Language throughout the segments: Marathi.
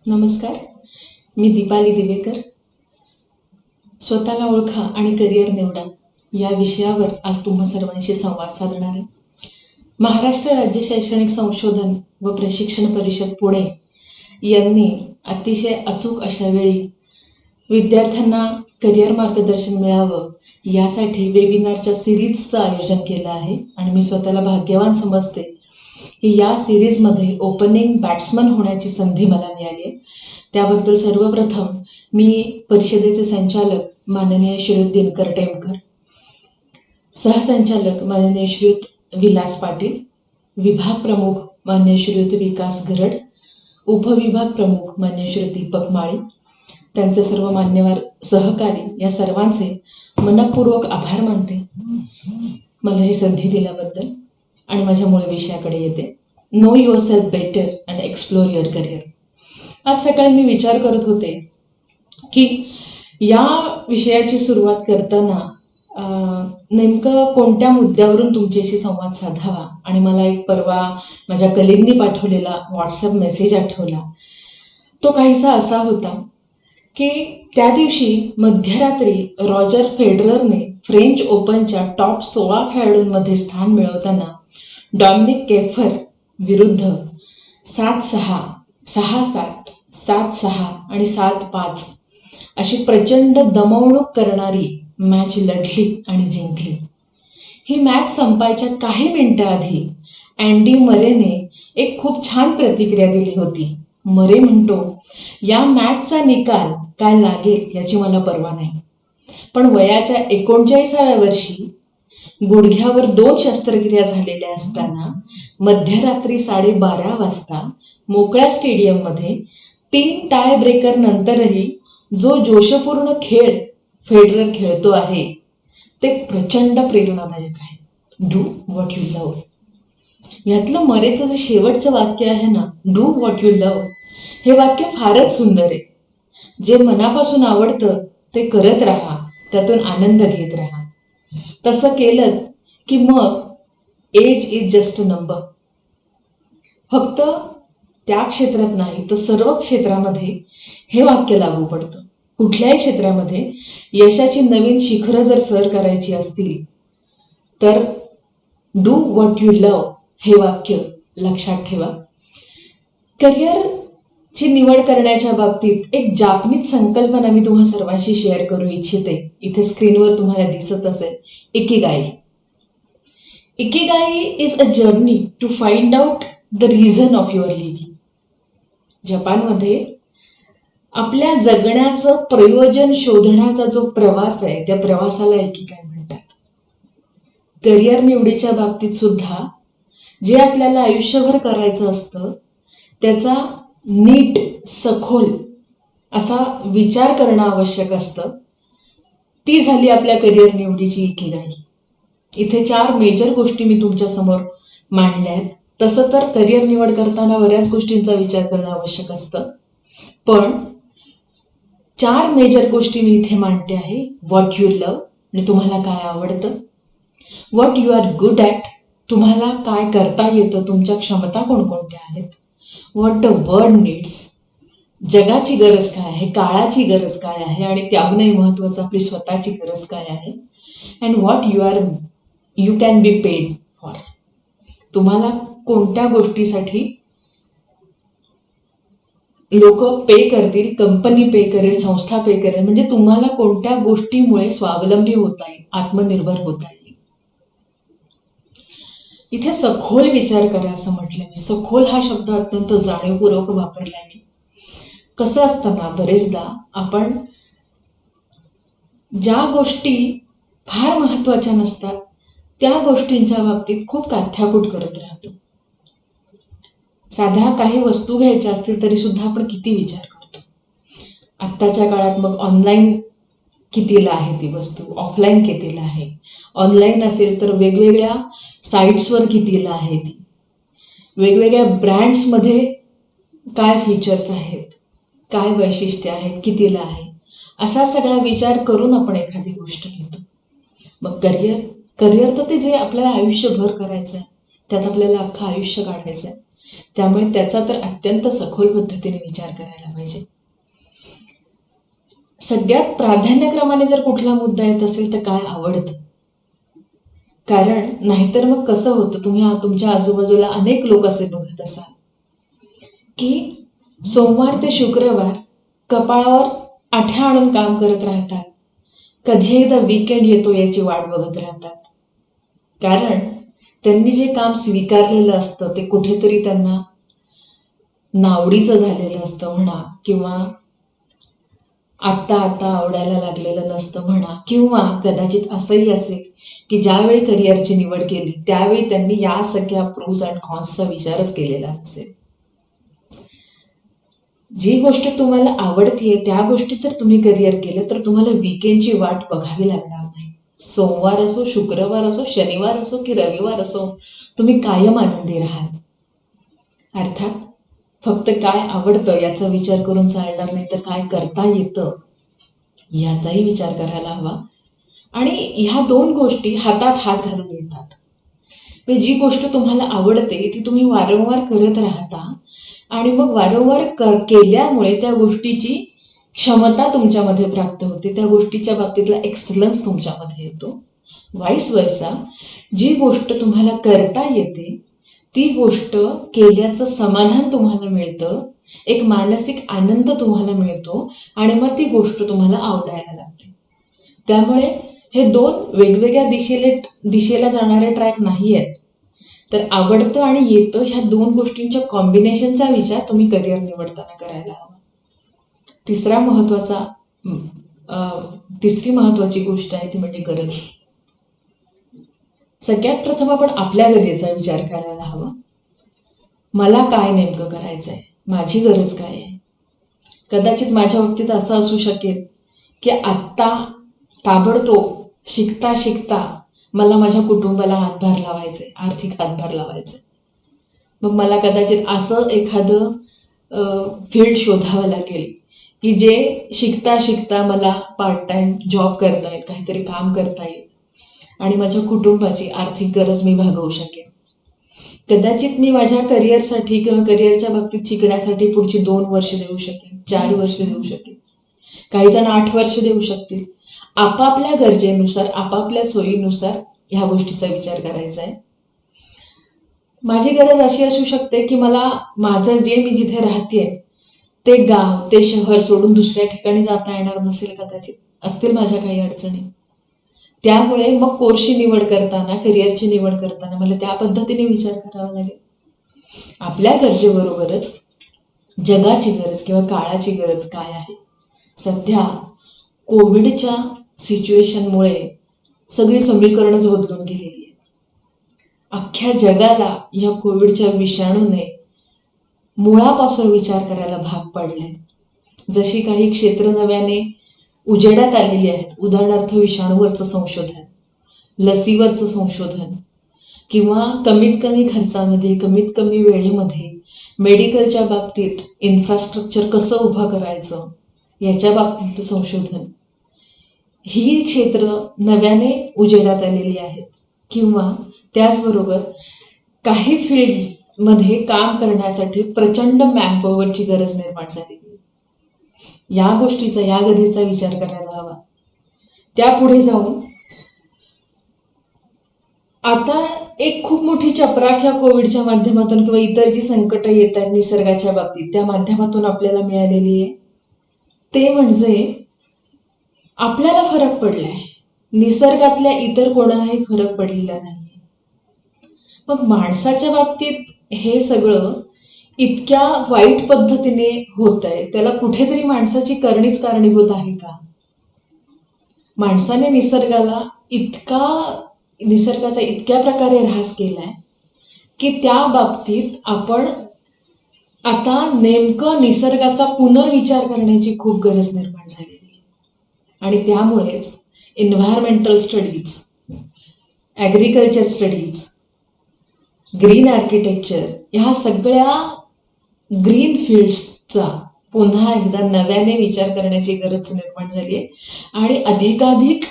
नमस्कार. मी दीपाली दिवेकर. स्वतःला ओळखा आणि करिअर निवडा या विषयावर आज तुम्हा सर्वांशी संवाद साधणार आहे. महाराष्ट्र राज्य शैक्षणिक संशोधन व प्रशिक्षण परिषद पुणे यांनी अतिशय अचूक अशा वेळी विद्यार्थ्यांना करिअर मार्गदर्शन मिळावं यासाठी वेबिनारच्या सिरीजचं आयोजन केलं आहे आणि मी स्वतःला भाग्यवान समजते की या सिरीजमध्ये ओपनिंग बॅट्समन होण्याची संधी मला मिळाली आहे. त्याबद्दल सर्वप्रथम मी परिषदेचे संचालक माननीय श्रीयुत दिनकर टेमकर, सहसंचालक माननीय श्रीयुत विलास पाटील, विभाग प्रमुख माननीय श्रीयुत विकास गरड, उपविभाग प्रमुख माननीय श्रीयुत दीपक माळी, त्यांचे सर्व मान्यवर सहकारी या सर्वांचे मनपूर्वक आभार मानते मला ही संधी दिल्याबद्दल. आणि माझ्या मूळ विषयाकडे येते. Know yourself better and explore your career. आज सकाळी मी विचार करत होते की या विषयाची सुरुवात करताना नेमकं कोणत्या मुद्द्यावरून तुमच्याशी संवाद साधावा. आणि मला एक परवा माझ्या कलिगनी पाठवलेला व्हॉट्सअप मेसेज आठवला. तो काहीसा असा होता की त्या दिवशी मध्यरात्री रॉजर फेडररने फ्रेंच ओपनच्या टॉप 16 खेळाडूंमध्ये स्थान मिळवताना डॉमिनिक केफर विरुद्ध 7-6, 6-7, 7-6 आणि 7-5 अशी प्रचंड दमवणूक करणारी मॅच लढली आणि जिंकली. ही मॅच संपायच्या काही मिनिटांआधी अँडी मरेने एक खूप छान प्रतिक्रिया दिली होती. मरे म्हणतो, या मॅचचा निकाल काय लागेल याची मला पर्वा नाही, पण वयाच्या 39व्या वर्षी गुडघ्यावर 2 शस्त्रक्रिया झालेल्या असताना मध्यरात्री 12:30 वाजता मोकळ्या स्टेडियममध्ये 3 टाय ब्रेकर नंतरही जो जोशपूर्ण खेळ फेडरर खेळतो आहे ते प्रचंड प्रेरणादायक आहे. Do what you love. यातलं मरेचं जे शेवटचं वाक्य आहे ना, डू व्हॉट यू लव्ह, हे वाक्य फारच सुंदर आहे. जे मनापासून आवडतं ते करत राहा, त्यातून आनंद घेत राहा. तसं केलं की मग age is just a number. फक्त त्या क्षेत्रात नाही तर सर्व क्षेत्रामध्ये हे वाक्य लागू पडतं. कुठल्याही क्षेत्रामध्ये यशाची नवीन शिखरं जर सर करायची असतील तर डू व्हॉट यू लव्ह हे वाक्य लक्षात ठेवा. करिअरची निवड करण्याच्या बाबतीत एक जापनीज संकल्पना मी तुम्हा सर्वांशी शेअर करू इच्छिते. इथे स्क्रीनवर तुम्हाला दिसत असेल, ikigai. Ikigai is a journey to find out the reason of your living. जपानमध्ये आपल्या जगण्याचं प्रयोजन शोधण्याचा जो प्रवास आहे त्या प्रवासाला इकिगाई म्हणतात. करिअर निवडीच्या बाबतीत सुद्धा जे आपल्याला आयुष्यभर करायचं असतं त्याचा नीट सखोल असा विचार करणं आवश्यक असतं. ती झाली आपल्या करिअर निवडीची इकिगाई. इथे 4 मेजर गोष्टी मी तुमच्या समोर मांडल्या आहेत. तसं तर करिअर निवड करताना बऱ्याच गोष्टींचा विचार करणं आवश्यक असतं, पण 4 मेजर गोष्टी मी इथे मांडते आहे. व्हॉट यू लव्ह, म्हणजे तुम्हाला काय आवडतं. What you are good at, तुम्हाला काय करता येतं, तुमच्या क्षमता कोणकोणत्या आहेत. व्हॉट द वर्ल्ड नीड्स, जगाची गरज काय आहे, काळाची गरज काय आहे, आणि त्याहूनही महत्त्वाचं आपली स्वतःची गरज काय आहे. And what you can be paid for, तुम्हाला कोणत्या गोष्टीसाठी लोक पे करतील, कंपनी पे करेल, संस्था पे करेल, म्हणजे तुम्हाला कोणत्या गोष्टीमुळे स्वावलंबी होता येईल, आत्मनिर्भर होता येईल. इथे सखोल विचार करा असं म्हटलं मी. सखोल हा शब्द अत्यंत जाणीवपूर्वक वापरलाय मी. कसं असतं ना, बरेचदा आपण ज्या गोष्टी फार महत्वाच्या नसतात त्या गोष्टींच्या बाबतीत खूप काथ्याकूट करत राहतो. साध्या काही वस्तू घ्यायच्या असतील तरी सुद्धा आपण किती विचार करतो. आत्ताच्या काळात मग ऑनलाईन कितीला आहे ती वस्तू, ऑफलाईन कितीला आहे. ऑनलाईन असेल तर वेगवेगळ्या साईट्सवर कितीला आहे ती, वेगवेगळ्या ब्रँड्समध्ये काय फीचर्स आहेत, काय वैशिष्ट्य आहेत, कितीला आहे, असा सगळा विचार करून आपण एखादी गोष्ट घेतो. मग करिअर तर ते जे आपल्याला आयुष्यभर करायचं आहे, त्यात आपल्याला अख्खं आयुष्य काढायचं आहे. त्यामुळे त्याचा तर अत्यंत सखोल पद्धतीने विचार करायला पाहिजे. सगळ्यात प्राधान्यक्रमाने जर कुठला मुद्दा येत असेल तर काय आवडतं. कारण नाहीतर मग कसं होतं, तुम्ही तुमच्या आजूबाजूला अनेक लोक असे बघत असाल की सोमवार ते शुक्रवार कपाळावर आठ्या आणून काम करत राहतात. कधी एकदा वीकेंड येतो याची वाट बघत राहतात. कारण त्यांनी जे काम स्वीकारलेलं असतं ते कुठेतरी त्यांना नावडीचं झालेलं असतं म्हणा, किंवा आत्ता आवडायला लागलेलं नसतं म्हणा, किंवा कदाचित असंही असेल की ज्यावेळी करिअरची निवड केली त्यावेळी त्यांनी या सगळ्या प्रोज अँड कॉन्सचा विचारच केलेला नसेल. जी गोष्ट तुम्हाला आवडतीये त्या गोष्टीत जर तुम्ही करिअर केलं तर तुम्हाला वीकेंडची वाट बघावी लागणार नाही. सोमवार असो, शुक्रवार असो, शनिवार असो की रविवार असो, तुम्ही कायम आनंदी राहाल. अर्थात फक्त काय आवडतं याचा विचार करून चालणार नाही, तर काय करता येतं याचाही विचार करायला हवा. आणि ह्या दोन गोष्टी हातात हात घालून येतात. जी गोष्ट तुम्हाला आवडते ती तुम्ही वारंवार करत राहता आणि मग वारंवार केल्यामुळे त्या गोष्टीची क्षमता तुमच्यामध्ये प्राप्त होते, त्या गोष्टीच्या बाबतीतला एक्सलन्स तुमच्यामध्ये येतो. वाईस वर्सा, जी गोष्ट तुम्हाला करता येते ती गोष्ट केल्याचं समाधान तुम्हाला मिळतं, एक मानसिक आनंद तुम्हाला मिळतो आणि मग ती गोष्ट तुम्हाला आवडायला लागते. त्यामुळे हे दोन वेगवेगळ्या दिशेला जाणारे ट्रॅक नाही आहेत. तर आवडतं आणि येतं ह्या दोन गोष्टींच्या कॉम्बिनेशनचा विचार तुम्ही करिअर निवडताना करायला हवा. तिसरी महत्वाची गोष्ट आहे ती म्हणजे गरज. सगळ्यात प्रथम आपण आपल्या गरजेचा विचार करायला हवा. मला काय नेमकं करायचंय, माझी गरज काय आहे. कदाचित माझ्या बाबतीत असं असू शकेल की आत्ता ताबडतोब शिकता शिकता मला माझ्या कुटुंबाला हातभार लावायचे, आर्थिक हातभार लावायचे. मग मला कदाचित असं एखादं फील्ड शोधावं लागेल की जे शिकता शिकता मला पार्ट टाइम जॉब करता येईल, काहीतरी काम करता येईल आणि माझ्या कुटुंबाची आर्थिक गरज मी भागवू शकेन. कदाचित मी माझ्या करिअरसाठी किंवा करिअरच्या बाबतीत शिकण्यासाठी पुढची 2 वर्ष देऊ शकेन, 4 वर्ष देऊ शकेन, काही जण 8 वर्ष देऊ शकतील. आपापल्या गरजेनुसार, आपापल्या सोयीनुसार ह्या गोष्टीचा विचार करायचा आहे. माझी गरज अशी असू शकते की मला माझं जे मी जिथे राहतेय ते गाव, ते शहर सोडून दुसऱ्या ठिकाणी जाता येणार नसेल, कदाचित असतील माझ्या काही अडचणी. त्यामुळे मग कोर्सची निवड करताना, करिअरची निवड करताना मला त्या पद्धतीने विचार करावा लागेल. आपल्या गरजेबरोबरच जगाची गरज किंवा काळाची गरज काय आहे. सध्या कोविडच्या सिच्युएशनमुळे सगळी समीकरणच बदलून गेलेली आहेत. अख्ख्या जगाला या कोविडच्या विषाणूने मुळापासून विचार करायला भाग पाडले. जशी काही क्षेत्र नव्याने उजेडात आलेली आहेत, उदाहरणार्थ विषाणूवरचं संशोधन, लसीवरचं संशोधन, किंवा कमीत कमी खर्चामध्ये, कमीत कमी वेळेमध्ये मेडिकलच्या बाबतीत इन्फ्रास्ट्रक्चर कसं उभं करायचं याच्या बाबतीतलं संशोधन. ही क्षेत्र नव्याने उजेडात आलेली आहेत. किंवा त्याचबरोबर काही फील्डमध्ये काम करण्यासाठी प्रचंड मॅनपॉवरची गरज निर्माण झालेली. या गोष्टीचा, या गरजेचा विचार करायला हवा. त्यापुढे जाऊन आता एक खूप मोठी चपराक ह्या कोविडच्या माध्यमातून किंवा इतर जी संकट येत आहेत निसर्गाच्या बाबतीत त्या माध्यमातून आपल्याला मिळालेली आहे, ते म्हणजे आपल्याला फरक पडलाय, निसर्गातल्या इतर कोणालाही फरक पडलेला नाही. मग माणसाच्या बाबतीत हे सगळं इतक्या वाईट पद्धतीने होत आहे, त्याला कुठेतरी माणसाची करणीच कारणीभूत आहे का. माणसाने निसर्गाचा इतक्या प्रकारे ऱ्हास केलाय की त्या बाबतीत आपण आता नेमकं निसर्गाचा पुनर्विचार करण्याची खूप गरज निर्माण झालेली आहे. आणि त्यामुळेच environmental studies, agriculture studies, green architecture, ह्या सगळ्या ग्रीन फील्ड्सचा पुन्हा एकदा नव्याने विचार करण्याची गरज निर्माण झाली आहे आणि अधिकाधिक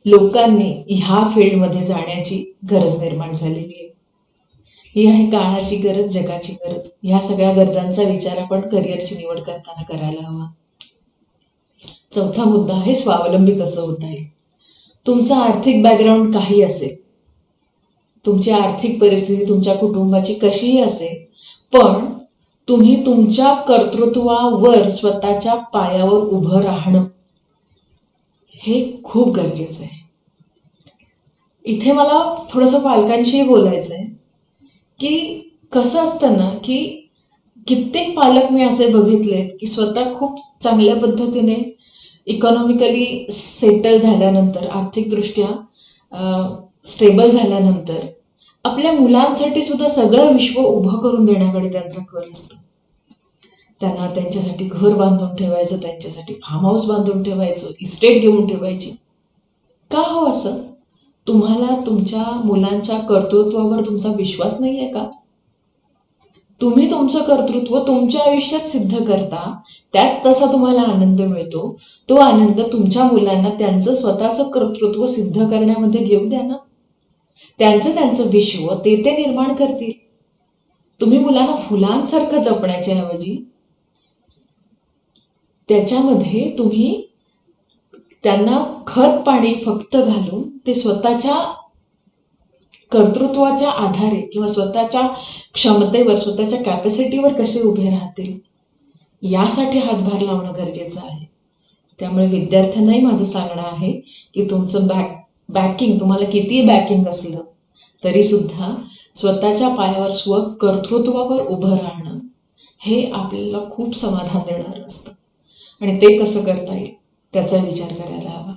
लोकांनी ह्या फील्डमध्ये जाण्याची गरज निर्माण झालेली आहे. ही आहे काळाची गरज, जगाची गरज. ह्या सगळ्या गरजांचा विचार आपण करिअरची निवड करताना करायला हवा. चौथा मुद्दा आहे स्वावलंबी कसं होता येईल. तुमचं आर्थिक बॅकग्राऊंड काही असेल, तुमची आर्थिक परिस्थिती तुमच्या कुटुंबाची कशीही असेल, पण तुम्ही तुमच्या कर्तृत्वावर स्वतःच्या पायावर उभं राहणं हे खूप गरजेचं आहे. इथे मला थोडंसं पालकांशीही बोलायचं आहे की कसं असतं ना, की कित्येक पालक मी असे बघितलेत की स्वतः खूप चांगल्या पद्धतीने इकॉनॉमिकली सेटल झाल्यानंतर, आर्थिकदृष्ट्या स्टेबल झाल्यानंतर आपल्या मुलांसाठी सुद्धा सगळं विश्व उभं करून देण्याकडे त्यांचा कल असतो. त्यांना त्यांच्यासाठी घर बांधून ठेवायचं, त्यांच्यासाठी फार्म हाऊस बांधून ठेवायचं, इस्टेट घेऊन ठेवायची. का हो असं? तुम्हाला तुमच्या मुलांच्या कर्तृत्वावर तुमचा विश्वास नाही आहे का? तुम्ही तुमचं कर्तृत्व तुमच्या आयुष्यात सिद्ध करता, त्यात तसा तुम्हाला आनंद मिळतो. तो आनंद तुमच्या मुलांना त्यांचं स्वतःचं कर्तृत्व सिद्ध करण्यामध्ये घेऊ द्या ना. त्यांचं विश्व ते निर्माण करतील. तुम्ही मुलांना फुलांसारखं जपण्याच्या ऐवजी त्याच्यामध्ये तुम्ही त्यांना खत पाणी फक्त घालून ते स्वतःच्या कर्तृत्वाच्या आधारे किंवा स्वतःच्या क्षमतेवर, स्वतःच्या कॅपॅसिटीवर कसे उभे राहतील यासाठी हातभार लावणं गरजेचं आहे. त्यामुळे विद्यार्थ्यांनाही माझं सांगणं आहे की तुमचं बॅकिंग, तुम्हाला किती बॅकिंग असलं तरी सुद्धा स्वतःच्या पायावर कर्तृत्वावर उभं राहणं हे आपल्याला खूप समाधान देणारं असतं. आणि ते कसं करता येईल त्याचा विचार करायला हवा.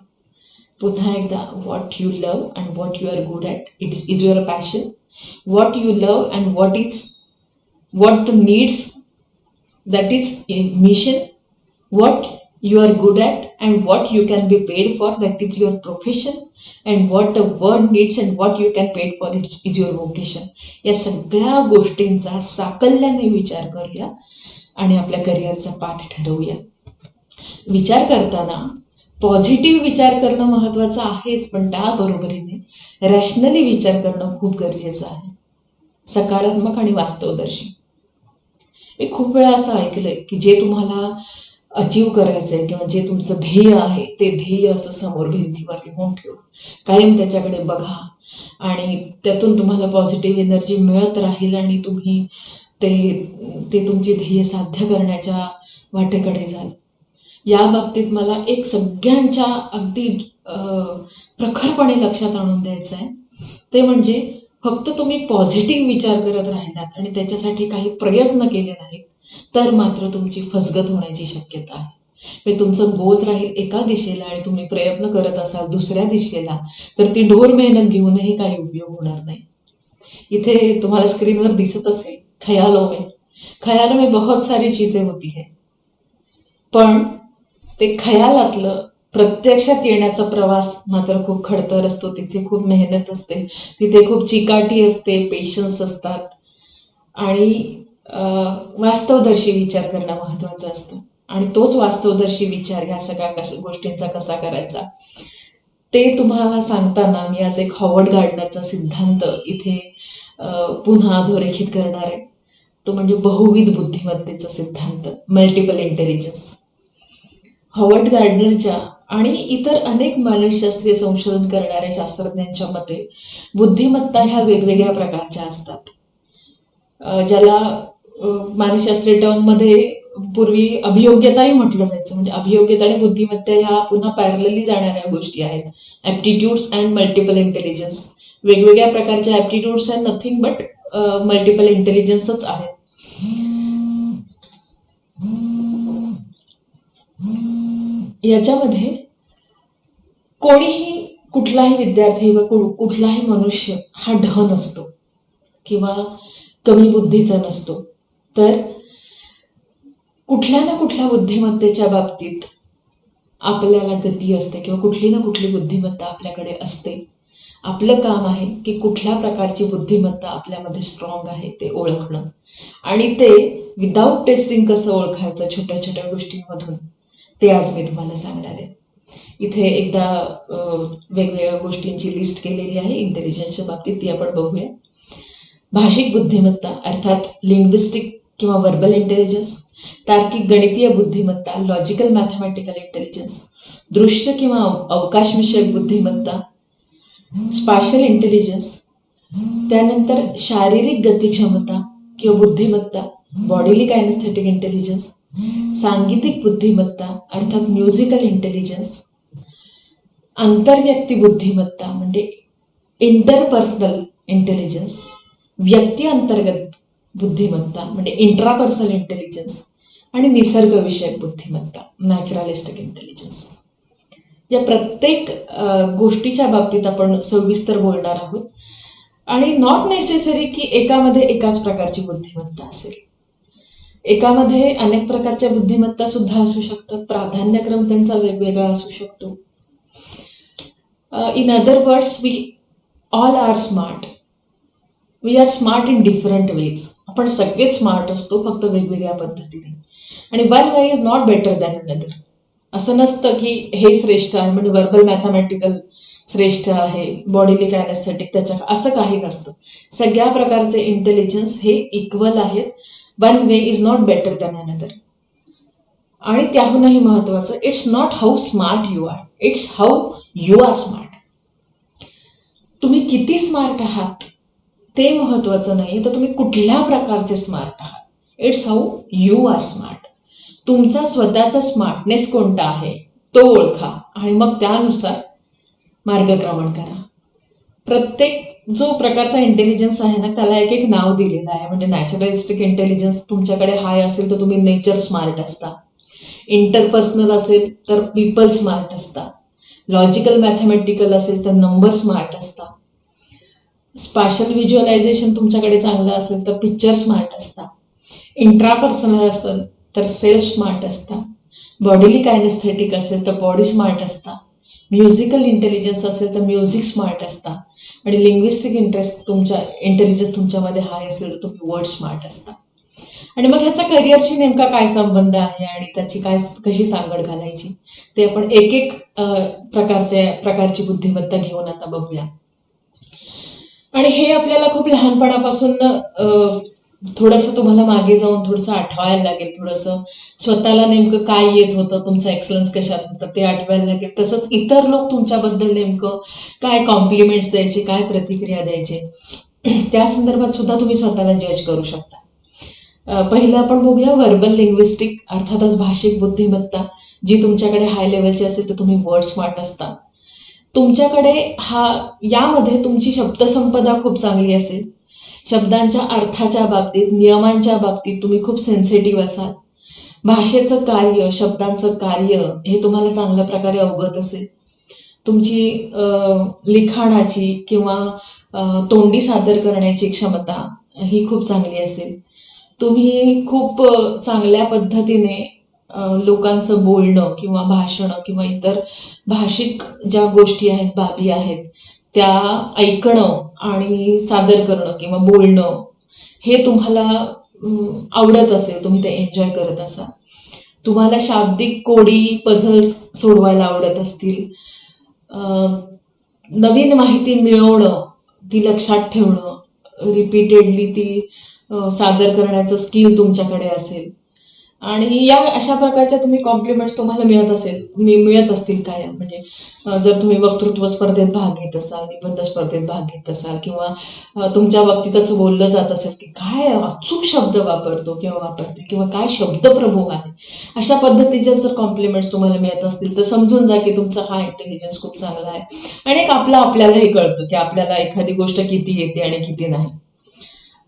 पुन्हा एकदा, what you love and what you are good at, it is your passion. What you love and what the needs, that is mission. What you are good at and what you can be paid for, that is your profession. And what the world needs and what you can paid for, it is your vocation. या सगळ्या गोष्टींचा साकल्याने विचार करूया आणि आपल्या करिअरचा पाथ ठरवूया. विचार करताना पॉझिटिव्ह विचार करणं महत्वाचं आहेच, पण त्या बरोबरीने रॅशनली विचार करणं खूप गरजेचं आहे, सकारात्मक आणि वास्तवदर्शी. मी खूप वेळा असं ऐकलंय की जे तुम्हाला अचीव करायचंय किंवा जे तुमचं ध्येय आहे ते ध्येय असं समोर भिंतीवर लिहून ठेवा, कायम त्याच्याकडे बघा आणि त्यातून तुम्हाला पॉझिटिव्ह एनर्जी मिळत राहील आणि तुम्ही ते तुमची ध्येय साध्य करण्याच्या वाटेकडे जाल. या बाबतीत मला एक सगळ्यांच्या अगदी प्रखरपणे लक्षात आणून द्यायचं आहे, ते म्हणजे फक्त तुम्ही पॉझिटिव्ह विचार करत राहिलात आणि त्याच्यासाठी काही प्रयत्न केले नाहीत तर मात्र तुमची फसगत होण्याची शक्यता आहे. तुमचं गोल राहील एका दिशेला आणि तुम्ही प्रयत्न करत असाल दुसऱ्या दिशेला, तर ती ढोर मेहनत घेऊनही काही उपयोग होणार नाही. इथे तुम्हाला स्क्रीनवर दिसत असेल, खयालों में बहुत सारी चीजें होती है, पण ते खयालातलं प्रत्यक्षात येण्याचा प्रवास मात्र खूप खडतर असतो. तिथे खूप मेहनत असते, तिथे खूप चिकाटी असते, पेशन्स असतात आणि वास्तवदर्शी विचार करणं महत्वाचं असतं. आणि तोच वास्तवदर्शी विचार ह्या सगळ्या गोष्टींचा कसा करायचा ते तुम्हाला सांगताना मी आज एक हॉवर्ड गार्डनरचा सिद्धांत इथे पुन्हा अधोरेखित करणार आहे. तो म्हणजे बहुविध बुद्धिमत्तेचा सिद्धांत, मल्टिपल इंटेलिजन्स. हॉवर्ड गार्डनरच्या आणि इतर अनेक मानसशास्त्रीय संशोधन करणाऱ्या शास्त्रज्ञांच्या मते बुद्धिमत्ता ह्या वेगवेगळ्या प्रकारच्या असतात, ज्याला मानसशास्त्रीय टर्म मध्ये पूर्वी अभियोग्यताही म्हटलं जायचं. म्हणजे अभियोग्यता आणि बुद्धिमत्ता ह्या पुन्हा पॅरलली जाणाऱ्या गोष्टी आहेत. ॲप्टिट्यूड्स अँड मल्टिपल इंटेलिजन्स, वेगवेगळ्या प्रकारच्या ॲप्टिट्यूड्स अँड नथिंग बट मल्टिपल इंटेलिजन्सच आहेत. याच्यामध्ये कोणीही, कुठलाही विद्यार्थी व कुठलाही मनुष्य हा ढ नसतो किंवा कमी बुद्धीचा नसतो. तर कुठल्या ना कुठल्या बुद्धिमत्तेच्या बाबतीत आपल्याला गती असते किंवा कुठली ना कुठली बुद्धिमत्ता आपल्याकडे असते. आपलं काम आहे की कुठल्या प्रकारची बुद्धिमत्ता आपल्यामध्ये स्ट्रॉंग आहे ते ओळखणं आणि ते विदाऊट टेस्टिंग कसं ओळखायचं छोट्या छोट्या गोष्टींमधून, ते आज मी तुम्हाला सांगणार आहे. इथे एकदा वेगवेगळ्या गोष्टींची लिस्ट केलेली आहे इंटेलिजन्सच्या बाबतीत, ती आपण बघूया. भाषिक बुद्धिमत्ता अर्थात लिंग्विस्टिक किंवा वर्बल इंटेलिजन्स, तार्किक गणितीय बुद्धिमत्ता लॉजिकल मॅथमॅटिकल इंटेलिजन्स, दृश्य किंवा अवकाशविषयक बुद्धिमत्ता स्पाशियल इंटेलिजन्स, त्यानंतर शारीरिक गतिक्षमता किंवा बुद्धिमत्ता बॉडीली कायनेस्थेटिक इंटेलिजन्स, सांगीतिक बुद्धिमत्ता अर्थात म्युझिकल इंटेलिजन्स, आंतरव्यक्ती बुद्धिमत्ता म्हणजे इंटरपर्सनल इंटेलिजन्स, व्यक्ती अंतर्गत बुद्धिमत्ता म्हणजे इंट्रापर्सनल इंटेलिजन्स आणि निसर्गविषयक बुद्धिमत्ता नॅचरलिस्टिक इंटेलिजन्स. या प्रत्येक गोष्टीच्या बाबतीत आपण सविस्तर बोलणार आहोत आणि नॉट नेसेसरी की एकामध्ये एकाच प्रकारची बुद्धिमत्ता असेल. एकामध्ये अनेक प्रकारच्या बुद्धिमत्ता सुद्धा असू शकतात, प्राधान्यक्रम त्यांचा वेगवेगळा असू शकतो. In other words we all are smart. We are smart in different ways. आपण सगळेच स्मार्ट असतो, फक्त वेगवेगळ्या पद्धतीने. आणि one way is not better than another. असं नसतं की हे श्रेष्ठ आहे म्हणजे वर्बल मॅथमॅटिकल श्रेष्ठ आहे, बॉडीली कायनेस्थेटिक त्याच्या, असं काही नसतं. सगळ्या प्रकारचे इंटेलिजन्स हे इक्वल आहेत. One way is not better than another. आणि त्याहूनही महत्वाचं, it's not how smart you are, it's how you are smart. तुम्ही किती स्मार्ट आहात ते महत्वाचं नाही, तर तुम्ही कुठल्या प्रकारचे स्मार्ट आहात. It's how you are smart. तुमचा स्वतःचा स्मार्टनेस कोणता आहे तो ओळखा आणि मग त्यानुसार मार्गक्रमण करा. प्रत्येक जो प्रकारचा इंटेलिजन्स आहे ना त्याला एक एक नाव दिलेलं आहे. म्हणजे नॅचरलिस्टिक इंटेलिजन्स तुमच्याकडे हाय असेल तर तुम्ही नेचर स्मार्ट असता, इंटरपर्सनल असेल तर पीपल स्मार्ट असता, लॉजिकल मॅथमॅटिकल असेल तर नंबर स्मार्ट असता, स्पाशियल व्हिज्युअलायझेशन तुमच्याकडे चांगलं असेल तर पिक्चर स्मार्ट असता, इंट्रापर्सनल असेल तर सेल्फ स्मार्ट असता, बॉडीली कायनेस्थेटिक असेल तर बॉडी स्मार्ट असता, म्युझिकल इंटेलिजन्स असेल तर म्युझिक स्मार्ट असता आणि लिंग्विस्टिक इंटेलिजन्स तुमच्यामध्ये हाय असेल तर तुम्ही वर्ड स्मार्ट असता. आणि मग ह्याचा करिअरशी नेमका काय संबंध आहे आणि त्याची कशी सांगड घालायची ते आपण एक एक प्रकारची बुद्धिमत्ता घेऊन आता बघूया. आणि हे आपल्याला खूप लहानपणापासून थोडंसं तुम्हाला मागे जाऊन थोडंसं आठवायला लागेल. थोडंसं स्वतःला नेमकं काय येत होतं, तुमचं एक्सलन्स कशात होतं ते आठवायला लागेल. तसंच इतर लोक तुमच्याबद्दल नेमकं काय कॉम्प्लिमेंट्स द्यायचे, काय प्रतिक्रिया द्यायचे त्या संदर्भात सुद्धा तुम्ही स्वतःला जज करू शकता. पहिलं आपण बघूया वर्बल लिंग्विस्टिक अर्थातच भाषिक बुद्धिमत्ता, जी तुमच्याकडे हाय लेवलची असेल तर तुम्ही वर्ड स्मार्ट असता. तुमच्याकडे यामध्ये तुमची शब्दसंपदा खूप चांगली असेल. शब्दांच्या अर्थाच्या बाबतीत, नियमांच्या बाबतीत तुम्ही खूप सेन्सिटिव्ह असाल. भाषेचं कार्य, शब्दांचं कार्य हे तुम्हाला चांगल्या प्रकारे अवगत असेल. तुमची लिखाणाची किंवा तोंडी सादर करण्याची क्षमता ही खूप चांगली असेल. तुम्ही खूप चांगल्या पद्धतीने लोकांचं बोलणं किंवा भाषणं किंवा इतर भाषिक ज्या गोष्टी आहेत, बाबी आहेत त्या ऐकणं आणि सादर करणं किंवा बोलणं हे तुम्हाला आवडत असेल, तुम्ही ते एन्जॉय करत असाल. तुम्हाला शाब्दिक कोडी पझल्स सोडवायला आवडत असतील. नवीन माहिती मिळवणं, ती लक्षात ठेवणं, रिपीटेडली ती सादर करण्याचं स्किल तुमच्याकडे असेल. आणि या अशा प्रकारच्या तुम्ही कॉम्प्लिमेंट्स तुम्हाला मिळत असतील कायम. म्हणजे जर तुम्ही वक्तृत्व स्पर्धेत भाग घेत असाल, निबंध स्पर्धेत भाग घेत असाल किंवा तुमच्या बाबतीत असं बोललं जात असेल की काय अचूक शब्द वापरतो किंवा वापरते किंवा काय शब्दप्रभू आहे, अशा पद्धतीच्या जर कॉम्प्लिमेंट्स तुम्हाला मिळत असतील तर समजून जा की तुमचा हा इंटेलिजन्स खूप चांगला आहे. आणि एक आपल्यालाही कळतं की आपल्याला एखादी गोष्ट किती येते आणि किती नाही.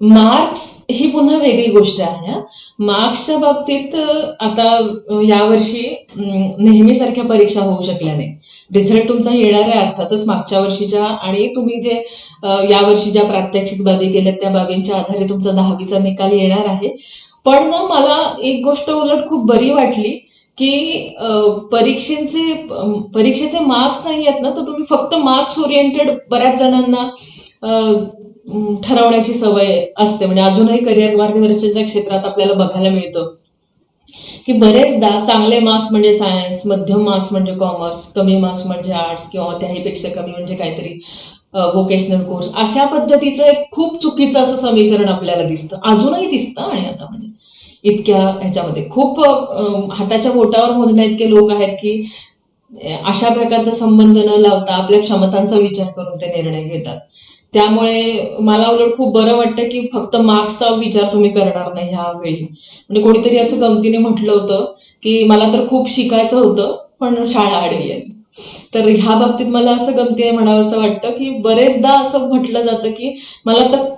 मार्क्स ही पुन्हा वेगळी गोष्ट आहे. मार्क्सच्या बाबतीत आता यावर्षी नेहमीसारख्या परीक्षा होऊ शकल्या नाही. रिझल्ट तुमचा येणार आहे अर्थातच मागच्या वर्षीच्या, आणि तुम्ही जे यावर्षी ज्या प्रात्यक्षिक बाबी केल्यात त्या बाबींच्या आधारे तुमचा 10वीचा निकाल येणार आहे. पण ना मला एक गोष्ट उलट खूप बरी वाटली की परीक्षेचे मार्क्स नाही आहेत ना, तर तुम्ही फक्त मार्क्स ओरिएंटेड बऱ्याच जणांना ठरवण्याची सवय असते. म्हणजे अजूनही करिअर मार्गदर्शनाच्या क्षेत्रात आपल्याला बघायला मिळतं की बरेचदा चांगले मार्क्स म्हणजे सायन्स, मध्यम मार्क्स म्हणजे कॉमर्स, कमी मार्क्स म्हणजे आर्ट्स किंवा त्याहीपेक्षा कमी म्हणजे काहीतरी व्होकेशनल कोर्स, अशा पद्धतीचं एक खूप चुकीचं असं समीकरण आपल्याला दिसतं, अजूनही दिसतं. आणि आता म्हणजे इतक्या ह्याच्यामध्ये खूप हाताच्या बोटावर मोजण्या इतके लोक आहेत की अशा प्रकारचा संबंध न लावता आपल्या क्षमतांचा विचार करून ते निर्णय घेतात. त्यामुळे मला उलट खूप बरं वाटतं की फक्त मार्क्सचा विचार तुम्ही करणार नाही ह्यावेळी. म्हणजे कोणीतरी असं गमतीने म्हटलं होतं की मला तर खूप शिकायचं होतं पण शाळा आडवी आली. तर ह्या बाबतीत मला असं गमतीने म्हणावं असं वाटतं की बरेचदा असं म्हटलं जातं की मला तर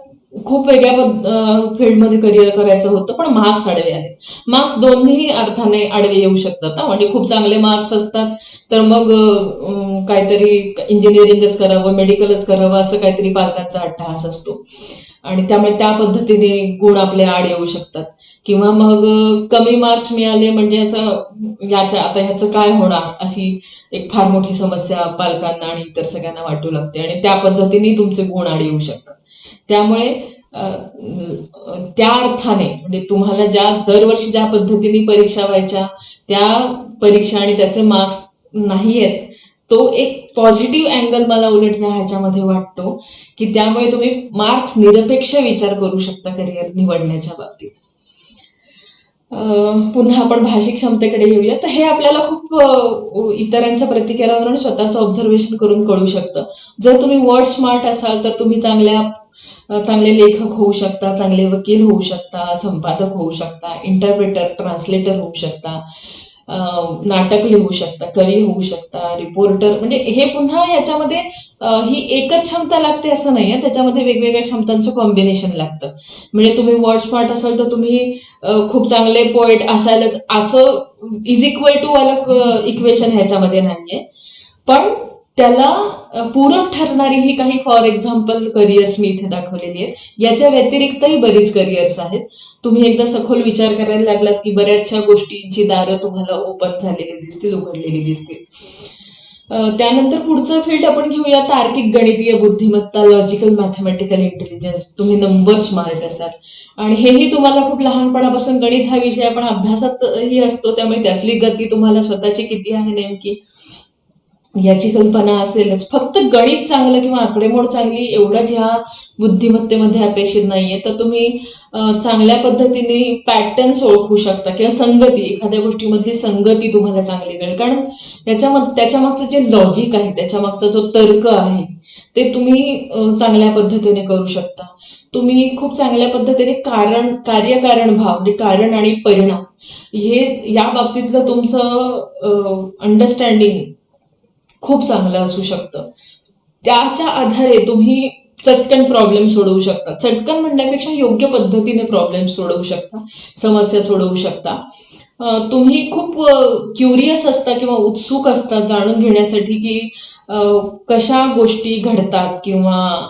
खूप वेगळ्या फील्डमध्ये करिअर करायचं होतं पण मार्क्स आडवे आले. मार्क्स दोन्ही अर्थाने आडवे येऊ शकतात म्हणजे खूप चांगले मार्क्स असतात तर मग काहीतरी इंजिनिअरिंगच करावं, मेडिकलच करावं असं काहीतरी पालकांचा अट्टहास असतो आणि त्यामुळे त्या पद्धतीने गुण आपले आड येऊ शकतात. किंवा मग कमी मार्क्स मिळाले म्हणजे असं आता ह्याचं काय होणार अशी एक फार मोठी समस्या पालकांना आणि इतर सगळ्यांना वाटू लागते आणि त्या पद्धतीने तुमचे गुण आड येऊ शकतात. त्यामुळे त्या अर्थाने म्हणजे तुम्हाला दरवर्षी ज्या पद्धतीने परीक्षा व्हायच्या त्या परीक्षा आणि त्याचे मार्क्स नाही आहेत, तो एक पॉझिटिव्ह अँगल मला उलट ह्याच्यामध्ये वाटतो की त्यामुळे तुम्ही मार्क्स निरपेक्ष विचार करू शकता करिअर निवडण्याच्या बाबतीत. पुन्हा आपण भाषिक क्षमतेकडे येऊया. तर हे आपल्याला खूप इतरांच्या प्रतिक्रियावरून स्वतःचं ऑब्झर्वेशन करून कळू शकतं. जर तुम्ही वर्ड स्मार्ट असाल तर तुम्ही चांगले लेखक होऊ शकता, चांगले वकील होऊ शकता, संपादक होऊ शकता, इंटरप्रेटर, ट्रान्सलेटर होऊ शकता, नाटक लिहू शकता, कवी होऊ शकता, रिपोर्टर. म्हणजे हे पुन्हा याच्यामध्ये ही एकच क्षमता लागते असं नाहीये, त्याच्यामध्ये वेगवेगळ्या क्षमतांचं कॉम्बिनेशन लागतं. म्हणजे तुम्ही वर्ड स्मार्ट असाल तर तुम्ही खूप चांगले पोएट असायलाच असं इज इक्वल टू वाला इक्वेशन ह्याच्यामध्ये नाहीये. पण त्याला पूरक ठरणारी ही काही फॉर एक्झाम्पल करिअर्स मी इथे दाखवलेली आहेत. याच्या व्यतिरिक्तही बरीच करिअर्स आहेत. तुम्ही एकदा सखोल विचार करायला लागलात की बऱ्याचशा गोष्टींची दारं तुम्हाला ओपन झालेली दिसतील, उघडलेली दिसतील. त्यानंतर पुढचं फील्ड आपण घेऊया तार्किक गणितीय बुद्धिमत्ता, लॉजिकल मॅथमॅटिकल इंटेलिजन्स. तुम्ही नंबर स्मार्ट असाल आणि हेही तुम्हाला खूप लहानपणापासून गणित हा विषय आपण अभ्यासातही असतो, त्यामुळे त्यातली गती तुम्हाला स्वतःची किती आहे नेमकी याची कल्पना असेलच. फक्त गणित चांगलं किंवा आकडेमोड चांगली एवढंच ह्या बुद्धिमत्तेमध्ये अपेक्षित नाहीये, तर तुम्ही चांगल्या पद्धतीने पॅटर्न्स ओळखू शकता किंवा संगती, एखाद्या गोष्टीमधली संगती तुम्हाला चांगली कळेल. कारण त्याच्या मागचं जे लॉजिक आहे, त्याच्या मागचा जो तर्क आहे ते तुम्ही चांगल्या पद्धतीने करू शकता. तुम्ही खूप चांगल्या पद्धतीने कार्यकारण भाव म्हणजे कारण आणि परिणाम हे या बाबतीतलं तुमचं अंडरस्टँडिंग खूप चांगलं असू शकतं. त्याच्या आधारे तुम्ही चटकन प्रॉब्लेम सोडवू शकता. चटकन म्हणण्यापेक्षा योग्य पद्धतीने प्रॉब्लेम सोडवू शकता, समस्या सोडवू शकता. तुम्ही खूप क्युरियस असता किंवा उत्सुक असता जाणून घेण्यासाठी की कशा गोष्टी घडतात किंवा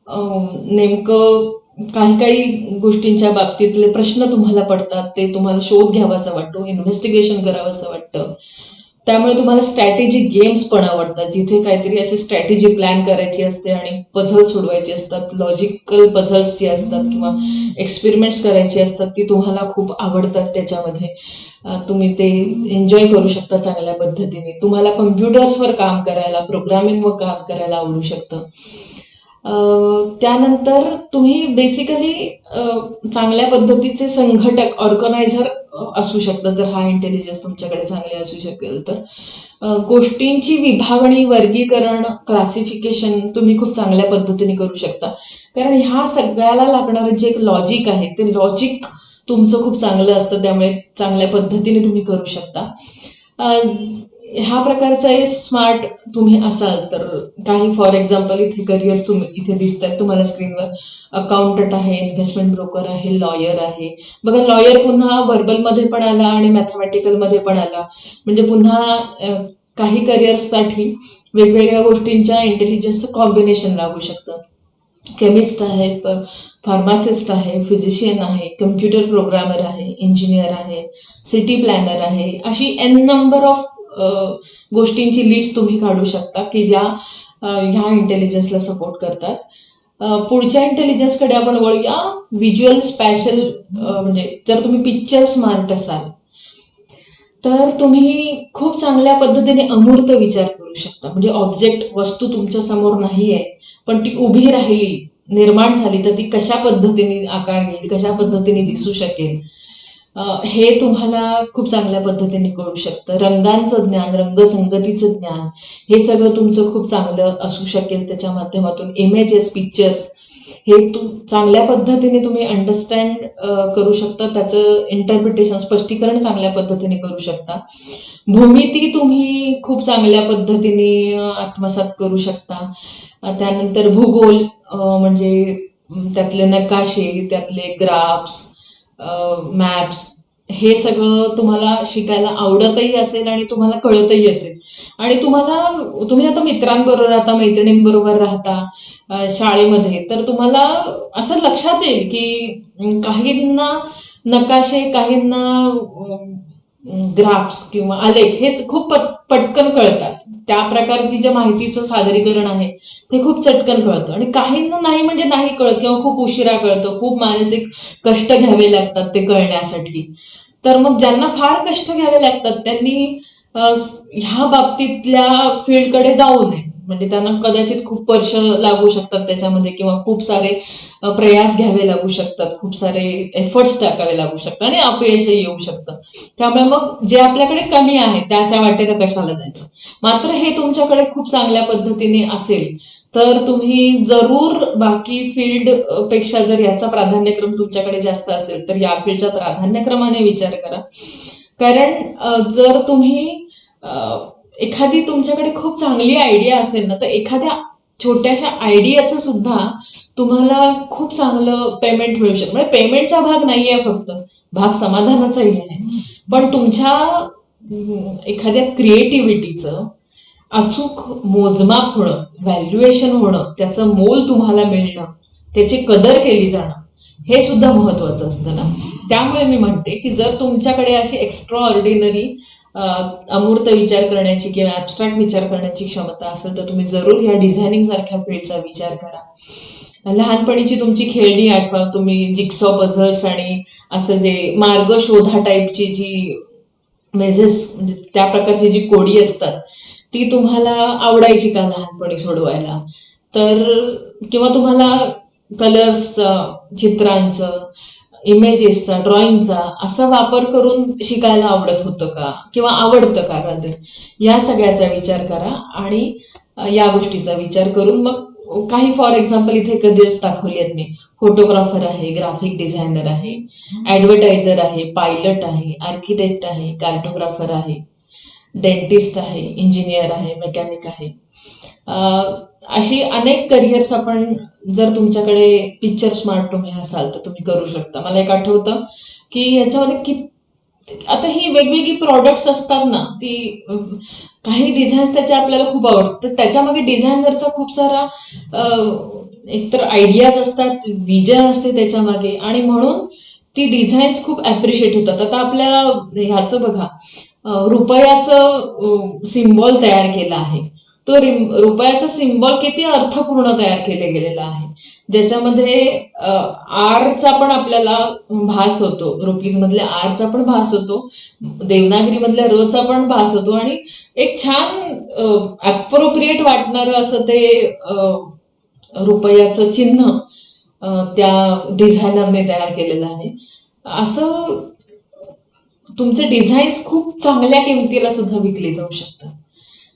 नेमकं काही काही गोष्टींच्या बाबतीतले प्रश्न तुम्हाला पडतात, ते तुम्हाला शोध घ्यावासा वाटतो, इन्व्हेस्टिगेशन करावंसं वाटतं. त्यामुळे तुम्हाला स्ट्रॅटेजिक गेम्स पण आवडतात, जिथे काहीतरी अशी स्ट्रॅटेजी प्लॅन करायची असते आणि पझल सोडवायची असतात, लॉजिकल पझल्स जी असतात किंवा एक्सपेरिमेंट्स करायचे असतात, ती तुम्हाला खूप आवडतात. त्याच्यामध्ये तुम्ही ते एन्जॉय करू शकता चांगल्या पद्धतीने. तुम्हाला कम्प्युटर्सवर काम करायला, प्रोग्रामिंगवर काम करायला आवडू शकतं. त्यानंतर तुम्ही बेसिकली चांगल्या पद्धतीचे संघटक, ऑर्गनायझर असू शकता जर हा इंटेलिजन्स तुमच्याकडे चांगले असू शकेल तर. गोष्टींची विभागणी, वर्गीकरण, क्लासिफिकेशन तुम्ही खूप चांगल्या पद्धतीने करू शकता. कारण ह्या सगळ्याला लागणारं जे एक लॉजिक आहे ते लॉजिक तुमचं खूप चांगलं असतं, त्यामुळे चांगल्या पद्धतीने तुम्ही करू शकता. ह्या प्रकारचा स्मार्ट तुम्ही असाल तर काही फॉर एक्झाम्पल इथे करिअर्स तुम्ही इथे दिसत आहेत तुम्हाला स्क्रीनवर. अकाउंटंट आहे, इन्व्हेस्टमेंट ब्रोकर आहे, लॉयर आहे. बघा लॉयर पुन्हा व्हर्बलमध्ये पण आला आणि मॅथमॅटिकलमध्ये पण आला. म्हणजे पुन्हा काही करिअर्ससाठी वेगवेगळ्या गोष्टींच्या इंटेलिजन्सचं कॉम्बिनेशन लागू शकतं. केमिस्ट आहे, फार्मासिस्ट आहे, फिजिशियन आहे, कम्प्युटर प्रोग्रामर आहे, इंजिनियर आहे, सिटी प्लॅनर आहे. अशी एन नंबर ऑफ गोष्टींची लिस्ट तुम्ही काढू शकता की ज्या ह्या इंटेलिजन्सला सपोर्ट करतात. पुढच्या इंटेलिजन्सकडे आपण वळूया, व्हिज्युअल स्पॅशल. म्हणजे जर तुम्ही पिक्चर स्मार्ट असाल तर तुम्ही खूप चांगल्या पद्धतीने अमूर्त विचार करू शकता. म्हणजे ऑब्जेक्ट, वस्तू तुमच्या समोर नाहीये, पण ती उभी राहिली, निर्माण झाली, तर ती कशा पद्धतीने आकार घेईल, कशा पद्धतीने दिसू शकेल, हे तुम्हाला खूप चांगल्या पद्धतीने कळू शकतं. रंगांचं ज्ञान, रंगसंगतीचं ज्ञान, हे सगळं तुमचं खूप चांगलं असू शकेल त्याच्या माध्यमातून. इमेजेस, पिक्चर्स, हे चांगल्या पद्धतीने तुम्ही अंडरस्टँड करू शकता. त्याचं इंटरप्रिटेशन, स्पष्टीकरण चांगल्या पद्धतीने करू शकता. भूमिती तुम्ही खूप चांगल्या पद्धतीने आत्मसात करू शकता. त्यानंतर भूगोल, म्हणजे त्यातले नकाशे, त्यातले ग्राफ्स, मॅप्स, हे सगळं तुम्हाला शिकायला आवडतही असेल आणि तुम्हाला कळतही असेल. आणि तुम्ही आता मित्रांबरोबर राहता, मैत्रिणींबरोबर राहता शाळेमध्ये, तर तुम्हाला असं लक्षात येईल की काहींना नकाशे, काहींना ग्राफ्स किंवा आलेख हेच खूप पटकन कळतात. त्या प्रकारची जे माहितीचं सादरीकरण आहे ते खूप चटकन कळतं. आणि काहींना नाही, म्हणजे नाही कळत किंवा खूप उशिरा कळतं, खूप मानसिक कष्ट घ्यावे लागतात ते कळण्यासाठी. तर मग ज्यांना फार कष्ट घ्यावे लागतात त्यांनी ह्या बाबतीतल्या फील्डकडे जाऊ नये. म्हणजे त्यांना कदाचित खूप वर्ष लागू शकतात त्याच्यामध्ये, किंवा खूप सारे प्रयास घ्यावे लागू शकतात, खूप सारे एफर्ट्स टाकावे लागू शकतात आणि अपयशही येऊ शकतं. त्यामुळे मग जे आपल्याकडे कमी आहे त्याच्या वाटेला कशाला जायचं. मात्र हे तुमच्याकडे खूप चांगल्या पद्धतीने असेल तर तुम्ही जरूर बाकी फील्ड पेक्षा, जर याचा प्राधान्यक्रम तुमच्याकडे जास्त असेल तर या फील्डचा प्राधान्यक्रमाने विचार करा. कारण जर तुम्ही एखादी तुमच्याकडे खूप चांगली आयडिया असेल ना, तर एखाद्या छोट्याशा आयडियाचं सुद्धा तुम्हाला खूप चांगलं पेमेंट मिळू शकतं. म्हणजे पेमेंटचा भाग नाहीये फक्त, भाग समाधानाचाही आहे. पण तुमच्या एखाद्या क्रिएटिव्हिटीचं अचूक मोजमाप होणं, व्हॅल्युएशन होणं, त्याचं मोल तुम्हाला मिळणं, त्याची कदर केली जाणं, हे सुद्धा महत्वाचं असतं ना. त्यामुळे मी म्हणते की जर तुमच्याकडे अशी एक्स्ट्रा ऑर्डिनरी अमूर्त विचार करण्याची किंवा ऍबस्ट्रॅक्ट विचार करण्याची क्षमता असेल तर तुम्ही जरूर या डिझायनिंग सारख्या फील्डचा विचार करा. लहानपणीची तुमची खेळणी आठवा. तुम्ही जिक्सॉ पझल्स आणि असं जे मार्ग शोधा टाईपची जी मेझेस, म्हणजे त्या प्रकारची जी कोडी असतात, ती तुम्हाला आवडायची का लहानपणी सोडवायला? तर किंवा तुम्हाला कलर्सचा, चित्रांचं, इमेजेसचा, ड्रॉइंगचा असा वापर करून शिकायला आवडत होतं का, किंवा आवडतं का रादर, या सगळ्याचा विचार करा. आणि या गोष्टीचा विचार करून मग काही, फॉर एक्झाम्पल इथे कधीच दाखवली आहेत मी. फोटोग्राफर आहे, ग्राफिक डिझायनर आहे, ऍडव्हर्टायझर आहे, पायलट आहे, आर्किटेक्ट आहे, कार्टोग्राफर आहे, डेंटिस्ट आहे, इंजिनियर आहे, मेकॅनिक आहे. अशी अनेक करिअर्स आपण, जर तुमच्याकडे पिक्चर स्मार्ट तुम्ही असाल तर तुम्ही करू शकता. मला एक आठवतं की याच्यामध्ये आता ही वेगवेगळी प्रॉडक्ट्स असतात ना, ती काही डिझाईन्स त्याच्या आपल्याला खूप आवडतात, तर त्याच्यामागे डिझायनरचा खूप सारा एकतर आयडियाज असतात, विजन असते त्याच्या मागे, आणि म्हणून ती डिझाईन्स खूप अप्रिशिएट होतात. आता आपल्या ह्याचं बघा, रुपयाचं सिम्बॉल तयार केला आहे. तो रुपयाचा सिम्बॉल किती अर्थपूर्ण तयार केले गेलेला आहे, ज्याच्यामध्ये आरचा पण आपल्याला भास होतो, रुपीज मधल्या आरचा पण भास होतो, देवनागरी मधल्या रचा पण भास होतो, आणि एक छान अप्रोप्रिएट वाटणारं असं ते रुपयाचं चिन्ह त्या डिझायनरने तयार केलेलं आहे. असं तुमचे डिझाईन्स खूप चांगल्या किमतीला सुद्धा विकले जाऊ शकतात.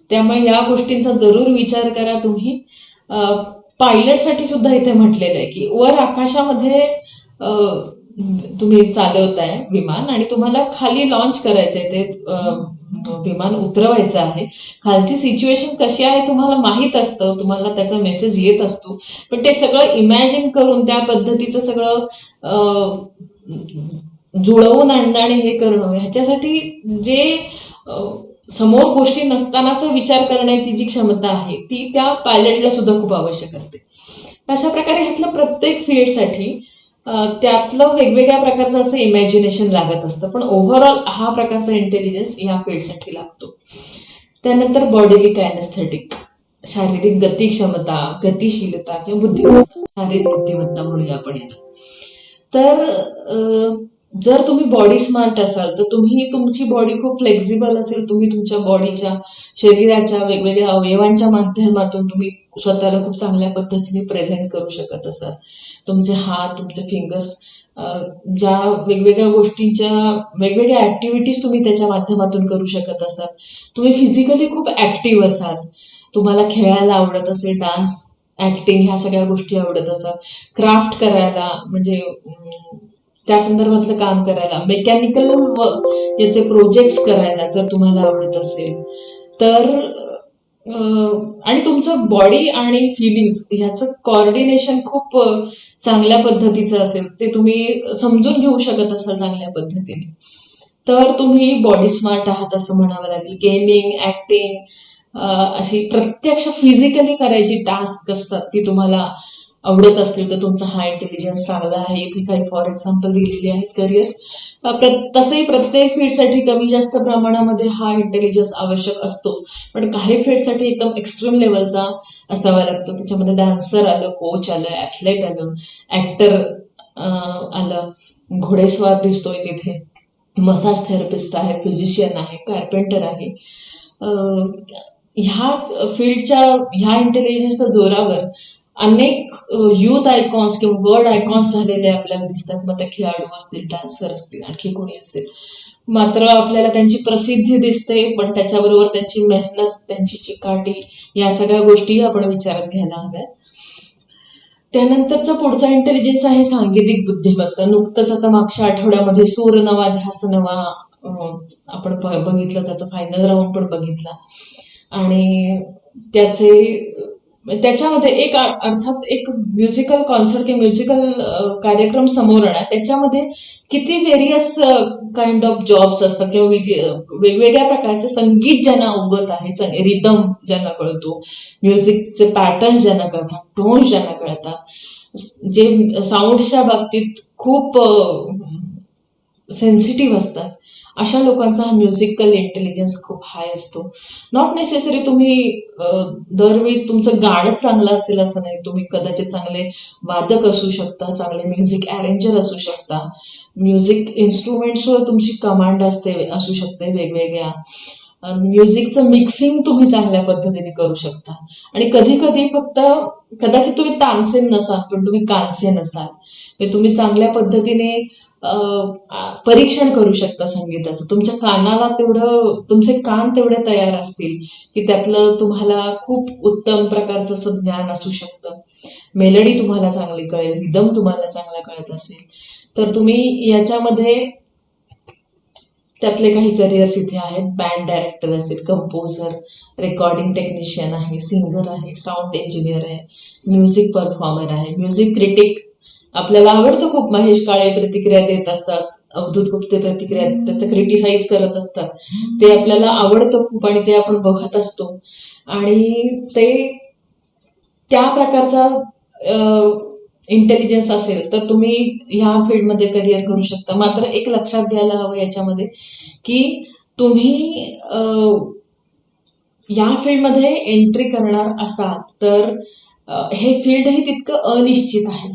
त्यामुळे या गोष्टींचा जरूर विचार करा तुम्ही. पायलटसाठी सुद्धा इथे म्हटलेलं आहे की वर आकाशामध्ये तुम्ही चालवताय विमान, आणि तुम्हाला खाली लॉन्च करायचंय ते विमान उतरवायचं आहे. खालची सिच्युएशन कशी आहे तुम्हाला माहीत असतं, तुम्हाला त्याचा मेसेज येत असतो, पण ते सगळं इमॅजिन करून त्या पद्धतीचं सगळं जुळवून आणणं आणि हे करणं, ह्याच्यासाठी जे समोर गोष्टी नसतानाचा विचार करण्याची जी क्षमता आहे ती त्या पायलटला सुद्धा खूप आवश्यक असते. अशा प्रकारे ह्यातलं प्रत्येक फील्डसाठी त्यातलं वेगवेगळ्या प्रकारचं असं इमॅजिनेशन लागत असतं, पण ओव्हरऑल हा प्रकारचा इंटेलिजन्स या फील्डसाठी लागतो. त्यानंतर बॉडीली कायनेस्थेटिक, शारीरिक गती क्षमता, गतिशीलता किंवा बुद्धिमत्ता, शारीरिक बुद्धिमत्ता म्हणूया आपण याला. तर जर तुम्ही बॉडी स्मार्ट असाल तर तुम्ही तुमची बॉडी खूप फ्लेक्झिबल असेल, तुम्ही तुमच्या बॉडीच्या शरीराच्या वेगवेगळ्या अवयवांच्या माध्यमातून तुम्ही स्वतःला खूप चांगल्या पद्धतीने प्रेझेंट करू शकत असाल. तुमचे हात, तुमचे फिंगर्स, ज्या वेगवेगळ्या गोष्टींच्या वेगवेगळ्या ऍक्टिव्हिटीज तुम्ही त्याच्या माध्यमातून करू शकत असाल. तुम्ही फिजिकली खूप ऍक्टिव्ह असाल, तुम्हाला खेळायला आवडत असेल, डान्स, ऍक्टिंग ह्या सगळ्या गोष्टी आवडत असाल, क्राफ्ट करायला म्हणजे त्या संदर्भातलं काम करायला, मेकॅनिकल याचे प्रोजेक्ट्स करायला जर तुम्हाला आवडत असेल तर आणि तुमचं बॉडी आणि फिलिंग्स ह्याचं कॉर्डिनेशन खूप चांगल्या पद्धतीचं असेल, ते तुम्ही समजून घेऊ शकत असाल चांगल्या पद्धतीने, तर तुम्ही बॉडी स्मार्ट आहात असं म्हणावं लागेल. गेमिंग, ऍक्टिंग, अशी प्रत्यक्ष फिजिकली करायची टास्क असतात ती तुम्हाला आवडत असतील तर तुमचा हा इंटेलिजन्स चांगला आहे. इथे काही फॉर एक्झाम्पल दिलेली आहेत करिअर्स. तसंही प्रत्येक फील्डसाठी कमी जास्त प्रमाणामध्ये हा इंटेलिजन्स आवश्यक असतोच, पण काही फील्डसाठी एकदम एक्स्ट्रीम लेवलचा असावा लागतो. त्याच्यामध्ये डान्सर आलं, कोच आलं, ऍथलेट आलं, ऍक्टर आलं, घोडेस्वार दिसतोय तिथे, मसाज थेरपिस्ट आहे, फिजिशियन आहे, कार्पेंटर आहे. ह्या फील्डच्या ह्या इंटेलिजन्सच्या जोरावर अनेक युथ आयकॉन्स किंवा वर्ल्ड आयकॉन्स झालेले आपल्याला दिसतात. मग ते खेळाडू असतील, डान्सर असतील, आणखी कोणी असेल. मात्र आपल्याला त्यांची प्रसिद्धी दिसते, पण त्याच्याबरोबर त्यांची मेहनत, त्यांची चिकाटी या सगळ्या गोष्टी आपण विचारात घ्यायला हव्यात. त्यानंतरचा पुढचा इंटेलिजन्स आहे सांगीतिक बुद्धिमत्ता. नुकतंच आता मागच्या आठवड्यामध्ये सूर नवा ध्यास नवा आपण बघितलं, त्याचा फायनल राऊंड पण बघितला आणि त्याच्यामध्ये एक अर्थात एक म्युझिकल कॉन्सर्ट किंवा म्युझिकल कार्यक्रम समोर आणा, त्याच्यामध्ये किती व्हेरियस काइंड ऑफ जॉब्स असतात किंवा वेगवेगळ्या प्रकारचे संगीत ज्यांना अवगत आहे, रिदम ज्यांना कळतो, म्युझिकचे पॅटर्न्स ज्यांना कळतात, टोन्स ज्यांना कळतात, जे साऊंडच्या बाबतीत खूप सेन्सिटिव्ह असतात, अशा लोकांचा हा म्युझिकल इंटेलिजन्स खूप हाय असतो. नॉट नेसेसरी तुम्ही दरवेळी तुमचं गाणं चांगलं असेल असं नाही. तुम्ही कदाचित चांगले वादक असू शकता, चांगले म्युझिक अरेंजर असू शकता, म्युझिक इन्स्ट्रुमेंट्सवर तुमची कमांड असू शकते वेगवेगळ्या, म्युझिकचं मिक्सिंग तुम्ही चांगल्या पद्धतीने करू शकता. आणि कधी कधी फक्त कदाचित तुम्ही तानसेन नसाल, पण तुम्ही कानसेन असाल, तुम्ही चांगल्या पद्धतीने परीक्षण करू शकता संगीताचं. तुमच्या कानाला तेवढं, तुमचे कान तेवढे तयार असतील की त्यातलं तुम्हाला खूप उत्तम प्रकारचं असं ज्ञान असू शकतं. मेलडी तुम्हाला चांगली कळेल, रिदम तुम्हाला चांगला कळत असेल, तर तुम्ही याच्यामध्ये त्यातले काही करिअर्स इथे आहेत. बँड डायरेक्टर असेल, कंपोजर, रेकॉर्डिंग टेक्निशियन आहे, सिंगर आहे, साऊंड इंजिनियर आहे, म्युझिक परफॉर्मर आहे, म्युझिक क्रिटिक. आपल्याला आवडतं खूप, महेश काळे प्रतिक्रिया देत असतात, अवधूत गुप्ते प्रतिक्रिया त्याचं क्रिटिसाइज करत असतात, ते आपल्याला आवडतं खूप आणि ते आपण बघत असतो आणि ते त्या प्रकारचा इंटेलिजन्स असेल तर तुम्ही ह्या फील्डमध्ये करिअर करू शकता. मात्र एक लक्षात घ्यायला हवं याच्यामध्ये की तुम्ही या फील्डमध्ये एंट्री करणार असाल तर हे फील्डही तितकं अनिश्चित आहे.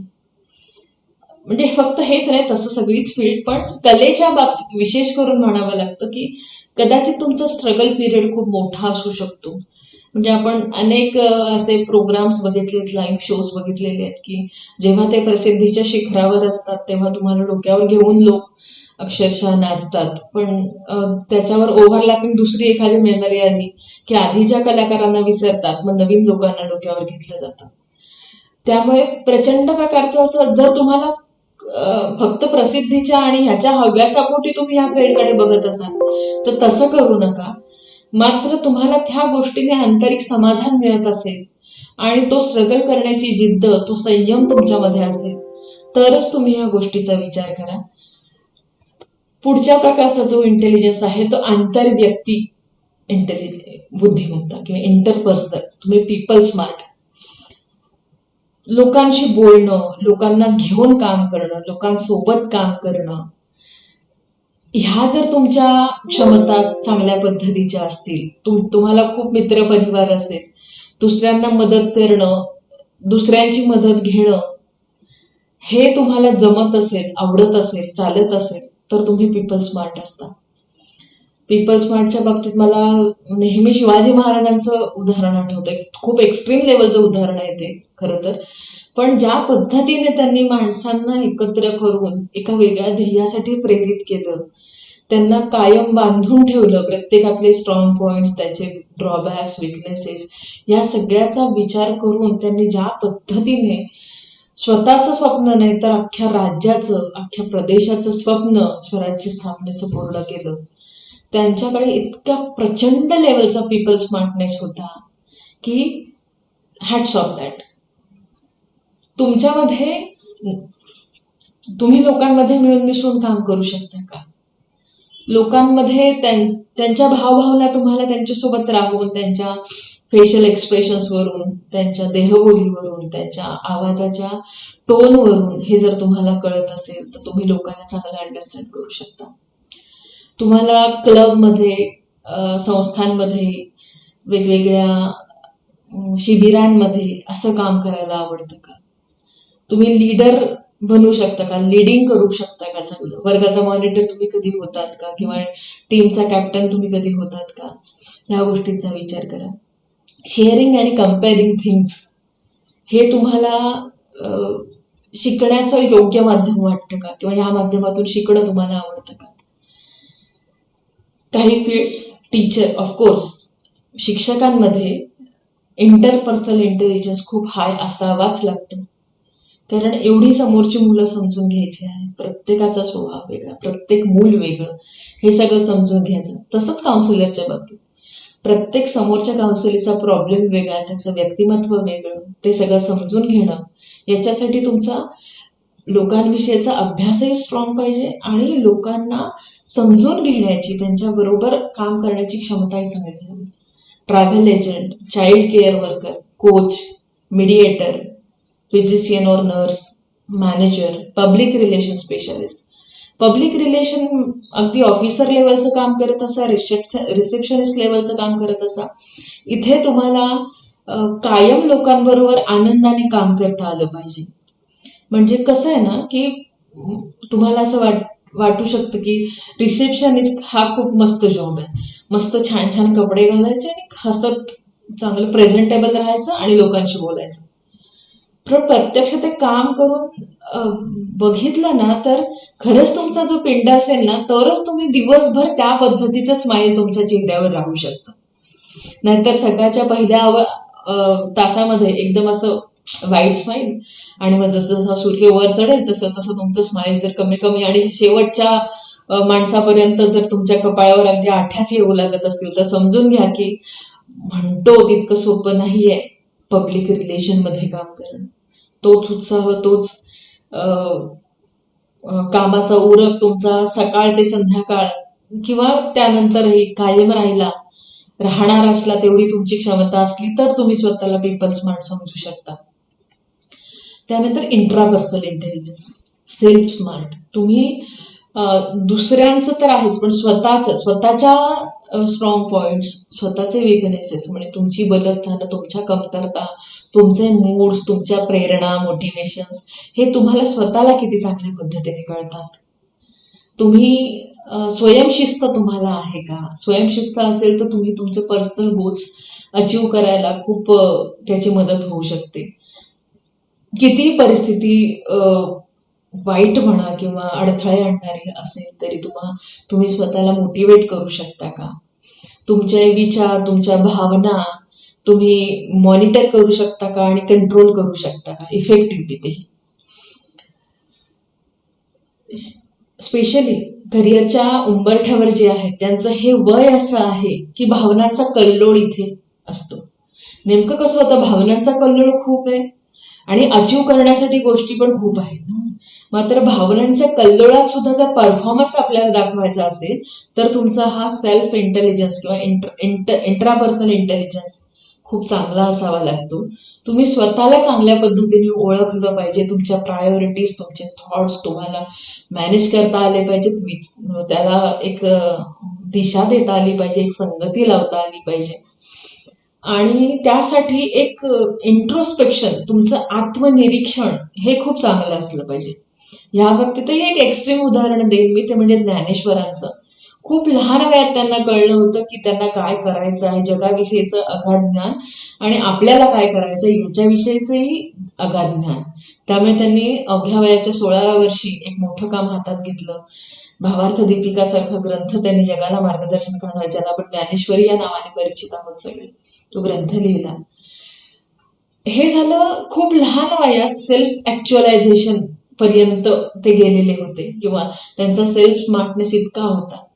म्हणजे फक्त हेच नाही, तसं सगळीच फील्ड, पण कलेच्या बाबतीत विशेष करून म्हणावं लागतं की कदाचित तुमचा स्ट्रगल पिरियड खूप मोठा असू शकतो. म्हणजे आपण अनेक असे प्रोग्राम्स बघितलेत, लाईव्ह शोज बघितलेले आहेत की जेव्हा ते प्रसिद्धीच्या शिखरावर असतात तेव्हा तुम्हाला डोक्यावर घेऊन लोक अक्षरशः नाचतात, पण त्याच्यावर ओव्हरलॅपिंग दुसरी एखादी मेमरी आली की आधीच्या कलाकारांना विसरतात, मग नवीन लोकांना डोक्यावर घेतलं जातं. त्यामुळे प्रचंड प्रकारचं असं, जर तुम्हाला फक्त प्रसिद्धीच्या आणि ह्याच्या हव्यासापोटी तुम्ही ह्या फील्डकडे बघत असाल तर तसं करू नका. मात्र तुम्हाला त्या गोष्टीने आंतरिक समाधान मिळत असेल आणि तो स्ट्रगल करण्याची जिद्द, तो संयम तुमच्यामध्ये असेल तरच तुम्ही या गोष्टीचा विचार करा. पुढच्या प्रकारचा जो इंटेलिजन्स आहे तो आंतरव्यक्ती बुद्धिमत्ता किंवा इंटरपर्सनल. तुम्ही पीपल स्मार्ट, लोकांशी बोलणं, लोकांना घेऊन काम करणं, लोकांसोबत काम करणं, ह्या जर तुमच्या क्षमता चांगल्या पद्धतीच्या असतील, तुम्हाला खूप मित्रपरिवार असेल, दुसऱ्यांना मदत करणं, दुसऱ्यांची मदत घेणं, हे तुम्हाला जमत असेल, आवडत असेल, चालत असेल तर तुम्ही पीपल स्मार्ट असता. पीपल स्मार्टच्या बाबतीत मला नेहमी शिवाजी महाराजांचं उदाहरण आठवतंय. खूप एक्स्ट्रीम लेवलचं उदाहरण आहे ते खरं तर, पण ज्या पद्धतीने त्यांनी माणसांना एकत्र करून एका वेगळ्या ध्येयासाठी प्रेरित केलं, त्यांना कायम बांधून ठेवलं, प्रत्येकातले स्ट्रॉंग पॉइंट्स, त्याचे ड्रॉबॅक्स, विकनेसेस, या सगळ्याचा विचार करून त्यांनी ज्या पद्धतीने स्वतःचं स्वप्न नाही तर अख्ख्या राज्याचं, अख्ख्या प्रदेशाचं स्वप्न स्वराज्य स्थापनेचं पूर्ण केलं. त्यांच्याकडे इतक्या प्रचंड लेवलचा पीपल स्मार्टनेस होता की हॅट्स ऑफ दॅट. तुमच्यामध्ये तुम्ही लोकांमध्ये मिळून मिसळून काम करू शकता का? लोकांमध्ये त्यांच्या भावभावना तुम्हाला त्यांच्यासोबत राहून, त्यांच्या फेशियल एक्सप्रेशन्स वरून, त्यांच्या देहबोलीवरून, त्यांच्या आवाजाच्या टोनवरून हे जर तुम्हाला कळत असेल तर तुम्ही लोकांना चांगलं अंडरस्टँड करू शकता. तुम्हाला क्लबमध्ये, संस्थांमध्ये, वेगवेगळ्या शिबिरांमध्ये असं काम करायला आवडतं का? तुम्ही लीडर बनू शकता का? लीडिंग करू शकता का? चांगलं वर्गाचा मॉनिटर तुम्ही कधी होतात का? किंवा टीमचा कॅप्टन तुम्ही कधी होतात का? ह्या गोष्टींचा विचार करा. शेअरिंग आणि कम्पेअरिंग थिंग्स हे तुम्हाला शिकण्याचं योग्य माध्यम वाटतं का? किंवा ह्या माध्यमातून शिकणं तुम्हाला आवडतं का? काही फील्ड्स, टीचर, ऑफकोर्स शिक्षकांमध्ये इंटरपर्सनल इंटेलिजन्स खूप हाय असावाच लागतो, कारण एवढी समोरची मुलं समजून घ्यायची आहे. प्रत्येकाचा स्वभाव वेगळा, प्रत्येक मूल वेगळं, हे सगळं समजून घ्यायचं. तसंच काउन्सिलरच्या बाबतीत प्रत्येक समोरच्या काउन्सिलरचा प्रॉब्लेम वेगळा, त्याचं व्यक्तिमत्व वेगळं, ते सगळं समजून घेणं, याच्यासाठी तुमचा लोकांविषयीचा अभ्यासही स्ट्रॉंग पाहिजे आणि लोकांना समजून घेण्याची, त्यांच्याबरोबर काम करण्याची क्षमताही चांगली हवी. Travel agent, child care worker, coach, mediator, physician और nurse, manager, public relation specialist. Public relation अगदी ऑफिसर लेवलचं काम करत असा, रिसेप्शनिस्ट लेवलचं काम करत असा, इथे तुम्हाला कायम लोकांबरोबर आनंदाने काम करता आलं पाहिजे. म्हणजे कसं आहे ना की तुम्हाला असं वाटू शकतं की रिसेप्शनिस्ट हा खूप मस्त जॉब आहे, मस्त छान छान कपडे घालायचे आणि हसत चांगलं प्रेझेंटेबल राहायचं आणि लोकांशी बोलायचं. पण प्रत्यक्ष ते काम करून बघितलं ना तर खरंच तुमचा जो पिंड असेल ना, तरच तुम्ही दिवसभर त्या पद्धतीचं स्माईल तुमच्या चेहऱ्यावर राहू शकतं. नाहीतर सकाळच्या पहिल्या तासामध्ये एकदम असं वाईट स्माईल, आणि मग जसं जसं सूर्य वर चढेल तसं तसं तुमचं स्माईल जर कमी कमी आणि शेवटच्या माणसापर्यंत जर तुमच्या कपाळावर अगदी आठ्याच येऊ लागत असतील तर समजून घ्या की म्हणतो तितकं सोपं नाहीये पब्लिक रिलेशन मध्ये काम करणं. तोच उत्साह, तोच कामाचा उरक तुमचा सकाळ ते संध्याकाळ किंवा त्यानंतरही कायम राहणार असला, तेवढी तुमची क्षमता असली तर तुम्ही स्वतःला पीपल स्मार्ट समजू शकता. त्यानंतर इंट्रापर्सनल इंटेलिजन्स, सेल्फ स्मार्ट. तुम्ही दुसऱ्यांचं तर आहेच, पण स्वतःच्या स्ट्रॉंग पॉइंट्स, स्वतःचे विकनेसेस म्हणजे तुमची बलस्थानं, तुमच्या कमतरता, तुमचे मूड्स, तुमच्या प्रेरणा, मोटिवेशन्स, हे तुम्हाला स्वतःला किती चांगल्या पद्धतीने कळतात. तुम्ही स्वयंशिस्त तुम्हाला आहे का? स्वयंशिस्त असेल तर तुम्ही तुमचे पर्सनल गोल्स अचीव करायला खूप त्याची मदत होऊ शकते. किती परिस्थिती वाईट म्हणा किंवा अडथळे आणणारी असेल तरी तुम्ही स्वतःला मोटिवेट करू शकता का? तुमचे विचार, तुमच्या भावना तुम्ही मॉनिटर करू शकता का आणि कंट्रोल करू शकता का इफेक्टिव्हली? तेही स्पेशली करिअरच्या उंबरठ्यावर जे आहेत त्यांचं हे वय असं आहे की भावनांचा कल्लोळ इथे असतो. नेमकं कसं होतं, भावनांचा कल्लोळ खूप आहे आणि अचीव करण्यासाठी गोष्टी पण खूप आहेत. मात्र भावनांच्या कल्लोळात सुद्धा जर परफॉर्मन्स आपल्याला दाखवायचा असेल तर तुमचा हा सेल्फ इंटेलिजन्स किंवा इंट्रापर्सनल इंटेलिजन्स खूप चांगला असावा लागतो. तुम्ही स्वतःला चांगल्या पद्धतीने ओळखलं पाहिजे. तुमच्या प्रायोरिटीज, तुमचे थॉट्स तुम्हाला मॅनेज करता आले पाहिजेत, त्याला एक दिशा देता आली पाहिजे, एक संगती लावता आली पाहिजे. आणि त्यासाठी एक इंट्रोस्पेक्शन, तुमचं आत्मनिरीक्षण हे खूप चांगलं असलं पाहिजे. ह्या बाबतीतही एक एक्स्ट्रीम उदाहरण देईन मी, ते म्हणजे ज्ञानेश्वरांचं. खूप लहान वयात त्यांना कळलं होतं की त्यांना काय करायचं आहे, जगाविषयीचं अगाध ज्ञान आणि आपल्याला काय करायचं ह्याच्याविषयीचंही अगाध ज्ञान. त्यामुळे त्यांनी अवघ्या वयाच्या 16व्या वर्षी एक मोठं काम हातात घेतलं. भावार्थ दीपिका सारखा ग्रंथ त्यांनी जगाला मार्गदर्शन करणार, ज्याला आपण ज्ञानेश्वरी या नावाने परिचित आहोत सगळे, तो ग्रंथ लिहिला. हे झालं खूप लहान वयात, सेल्फ ऍक्च्युअलायझेशन पर्यंत ते गेलेले होते किंवा त्यांचा सेल्फ स्मार्टनेस इतका होता.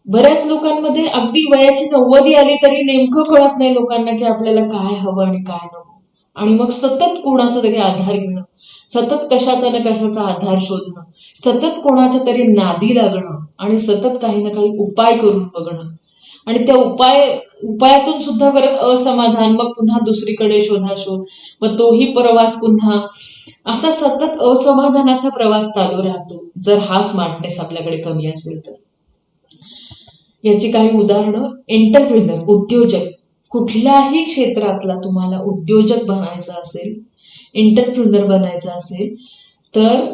बऱ्याच लोकांमध्ये अगदी वयाची 90 आली तरी नेमकं कळत नाही लोकांना की आपल्याला काय हवं आणि काय नको, आणि मग सतत कोणाचा तरी आधार घेणं, सतत कशाचा ना कशाचा आधार शोधणं, सतत कोणाच्या तरी नादी लागणं आणि सतत काही ना काही उपाय करून बघणं, आणि त्या उपायातून सुद्धा परत असमाधान, मग पुन्हा दुसरीकडे शोधाशोध, मग तोही प्रवास पुन्हा, असा सतत असमाधानाचा प्रवास चालू राहतो जर हा स्मार्टनेस आपल्याकडे कमी असेल तर. याची काही उदाहरणं: एंटरप्रिनर, उद्योजक. कुठल्याही क्षेत्रातला तुम्हाला उद्योजक बनायचं असेल, एंटरप्रिनर बनायचं असेल तर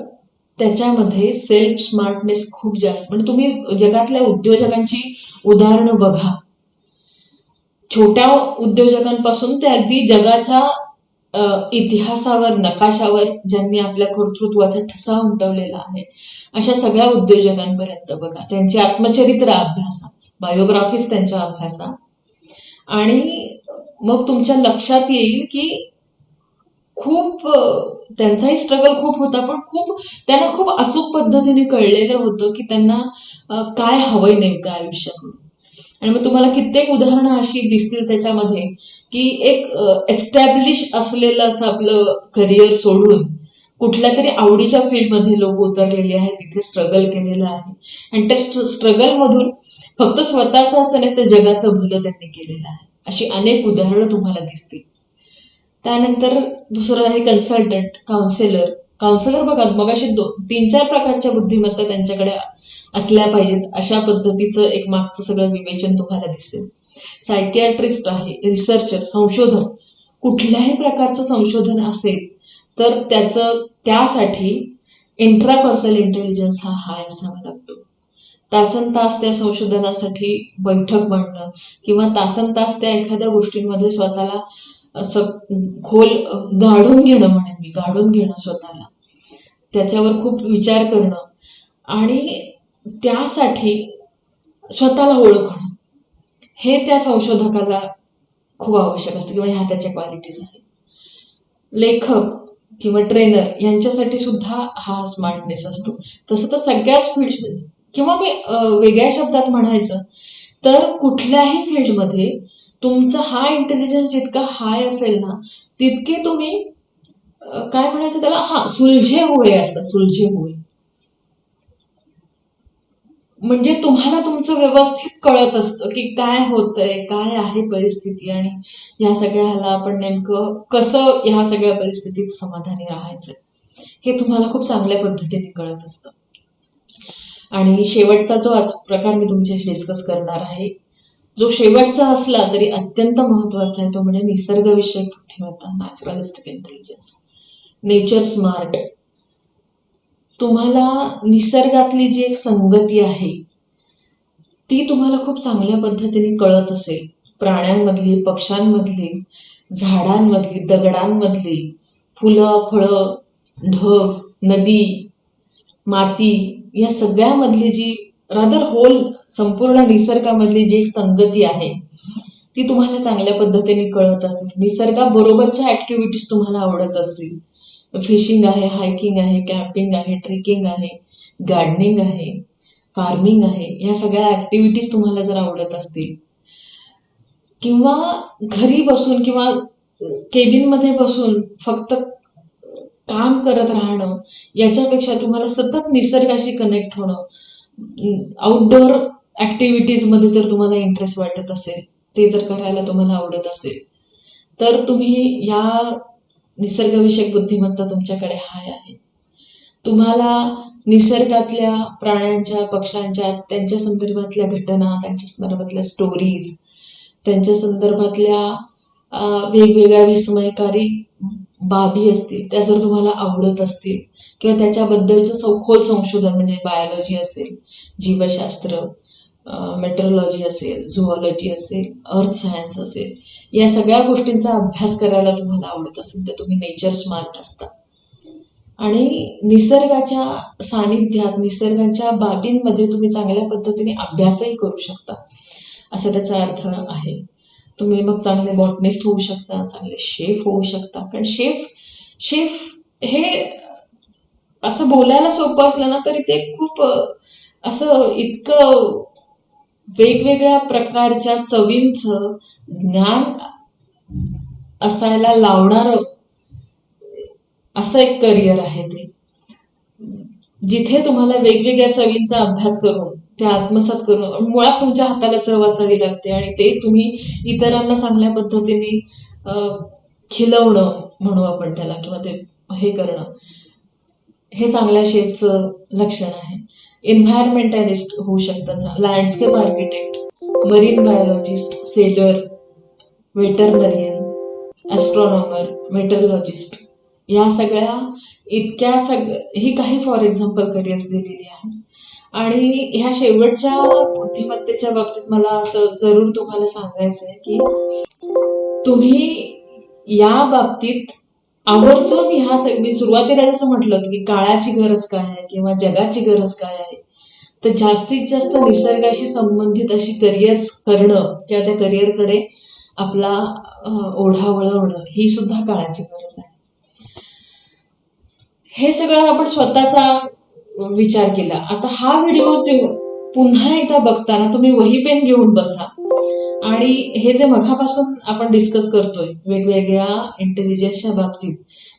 त्याच्यामध्ये सेल्फ स्मार्टनेस खूप जास्त. म्हणजे तुम्ही जगातल्या उद्योजकांची उदाहरणं बघा, छोट्या उद्योजकांपासून ते अगदी जगाच्या इतिहासावर, नकाशावर ज्यांनी आपल्या कर्तृत्वाचा ठसा उमटवलेला आहे, अशा सगळ्या उद्योजकांपर्यंत बघा. त्यांची आत्मचरित्र अभ्यासा, बायोग्राफीज त्यांच्या अभ्यासा, आणि मग तुमच्या लक्षात येईल की खूप त्यांचाही स्ट्रगल खूप होता, पण त्यांना खूप अचूक पद्धतीने कळलेलं होतं की त्यांना काय हवंय नेमकं आयुष्यातून. आणि मग तुम्हाला कित्येक उदाहरणं अशी दिसतील त्याच्यामध्ये की एक एस्टॅब्लिश असलेलं असं आपलं करिअर सोडून कुठल्या तरी आवडीच्या फील्डमध्ये लोक उतरलेले आहेत, तिथे स्ट्रगल केलेलं आहे, आणि त्या स्ट्रगल मधून फक्त स्वतःचं असं नाही तर जगाचं भलं त्यांनी केलेलं आहे. अशी अनेक उदाहरणं तुम्हाला दिसतील. त्यानंतर दुसरं आहे कन्सल्टंट, काउन्सिलर. काउन्सिलर बघा, मग अशी 3-4 प्रकारच्या बुद्धिमत्ता त्यांच्याकडे असल्या पाहिजेत, अशा पद्धतीचं एक मागचं सगळं विवेचन तुम्हाला दिसेल. सायकियाट्रिस्ट आहे, रिसर्चर, संशोधन. कुठल्याही प्रकारचं संशोधन असेल तर त्यासाठी इंट्रापर्सनल इंटेलिजन्स हा हाय असावा लागतो. तासन तास त्या संशोधनासाठी बैठक मांडणं किंवा तासन तास त्या एखाद्या गोष्टींमध्ये स्वतःला असं खोल गाढून घेणं, म्हणेन मी, गाढून घेणं स्वतःला, त्याच्यावर खूप विचार करणं आणि त्यासाठी स्वतःला ओळखणं, हे त्या संशोधकाला खूप आवश्यक असतं किंवा ह्या त्याच्या क्वालिटीज आहेत. लेखक किंवा ट्रेनर यांच्यासाठी सुद्धा हा स्मार्टनेस असतो. तसं तर सगळ्याच फील्ड, किंवा मी वेगळ्या शब्दात म्हणायचं तर कुठल्याही फील्डमध्ये तुमचा हा इंटेलिजन्स जितका हाय असेल ना, तितके तुम्ही काय म्हणायचं त्याला, सुलझे हुए असतात, सुलझे हुए. म्हणजे तुम्हाला तुमचं व्यवस्थित कळत असतं की काय होतंय, काय आहे परिस्थिती, आणि ह्या सगळ्याला आपण नेमकं कसं ह्या सगळ्या परिस्थितीत समाधानी राहायचं, हे तुम्हाला खूप चांगल्या पद्धतीने कळत असतं. आणि शेवटचा जो आज प्रकार मी तुमच्याशी डिस्कस करणार आहे, जो शेवटचा असला तरी अत्यंत महत्वाचा आहे, तो म्हणजे निसर्गविषयक बुद्धिमत्ता, नॅचरलिस्टिक इंटेलिजन्स, नेचर स्मार्ट. तुम्हाला निसर्गातली जी एक संगती आहे ती तुम्हाला खूप चांगल्या पद्धतीने कळत असेल. प्राण्यांमधली, पक्ष्यांमधली, झाडांमधली, दगडांमधली, फुलं, फळं, ढग, नदी, माती, या सगळ्यामधली जी रादर होल संपूर्ण निसर्गामधली जी एक संगती आहे ती तुम्हाला चांगल्या पद्धतीने कळत असेल. निसर्गाबरोबरच्या ऍक्टिव्हिटीज तुम्हाला आवडत असतील. फिशिंग आहे, हायकिंग आहे, कॅम्पिंग आहे, ट्रेकिंग आहे, गार्डनिंग आहे, फार्मिंग आहे, या सगळ्या ऍक्टिव्हिटीज तुम्हाला जर आवडत असतील, किंवा घरी बसून किंवा केबिन मध्ये बसून फक्त काम करत राहणं, याच्यापेक्षा तुम्हाला सतत निसर्गाशी कनेक्ट होणं, आउटडोअर ऍक्टिव्हिटीज मध्ये जर तुम्हाला इंटरेस्ट वाटत असेल, ते जर करायला तुम्हाला आवडत असेल, तर तुम्ही या निसर्गविषयक बुद्धिमत्ता तुमच्याकडे हाय आहे. तुम्हाला निसर्गातल्या प्राण्यांच्या, पक्ष्यांच्या, त्यांच्या संदर्भातल्या घटना, त्यांच्या संदर्भातल्या स्टोरीज, त्यांच्या संदर्भातल्या वेगवेगळ्या विस्मयकारी बाबी असतील त्या जर तुम्हाला आवडत असतील किंवा त्याच्याबद्दलचं सखोल संशोधन म्हणजे बायोलॉजी असेल, जीवशास्त्र, मेट्रोलॉजी असेल, झुऑलॉजी असेल, अर्थ सायन्स असेल, या सगळ्या गोष्टींचा अभ्यास करायला तुम्हाला आवडत असेल तर तुम्ही नेचर स्मार्ट असता. आणि निसर्गाच्या सानिध्यात, निसर्गाच्या बाबींमध्ये तुम्ही चांगल्या पद्धतीने अभ्यासही करू शकता, असा त्याचा अर्थ आहे. तुम्ही मग चांगले बॉटनिस्ट होऊ शकता, चांगले शेफ होऊ शकता. कारण शेफ शेफ हे असं बोलायला सोपं असलं ना तरी ते खूप असं इतकं वेगवेगळ्या प्रकारच्या चवींचं ज्ञान असायला लावणारं असं एक करिअर आहे ते, जिथे तुम्हाला वेगवेगळ्या चवींचा अभ्यास करून त्या आत्मसात करून मुळात तुमच्या हाताला चव असावी लागते आणि ते तुम्ही इतरांना चांगल्या पद्धतीने खिलवणं म्हणू आपण त्याला, किंवा ते हे करणं, हे चांगल्या शेफचं लक्षण आहे. एन्व्हायरमेंटॅलिस्ट होऊ शकतात, landscape architect, marine biologist, sailor, veterinarian, astronomer, meteorologist, या सगळ्या इतक्या ही काही फॉर एक्झाम्पल करिअर्स दिलेली आहे. आणि ह्या शेवटच्या बुद्धिमत्तेच्या बाबतीत मला असं जरूर तुम्हाला सांगायचं आहे की तुम्ही या बाबतीत आवर्जून मी सुरुवातीला जसं म्हटलं होतं की काळाची गरज काय आहे किंवा जगाची गरज काय आहे, तर जास्तीत जास्त निसर्गाशी संबंधित अशी करिअर्स करणं किंवा त्या करिअरकडे आपला ओढा वळवणं ही सुद्धा काळाची गरज आहे. हे सगळं आपण स्वतःचा विचार केला. आता हा व्हिडिओ पुन्हा एकदा बघताना तुम्ही वही पेन घेऊन बसा आणि हे जे मघापासून आपण डिस्कस करतोय वेगवेगळ्या इंटेलिजन्सच्या बाबतीत,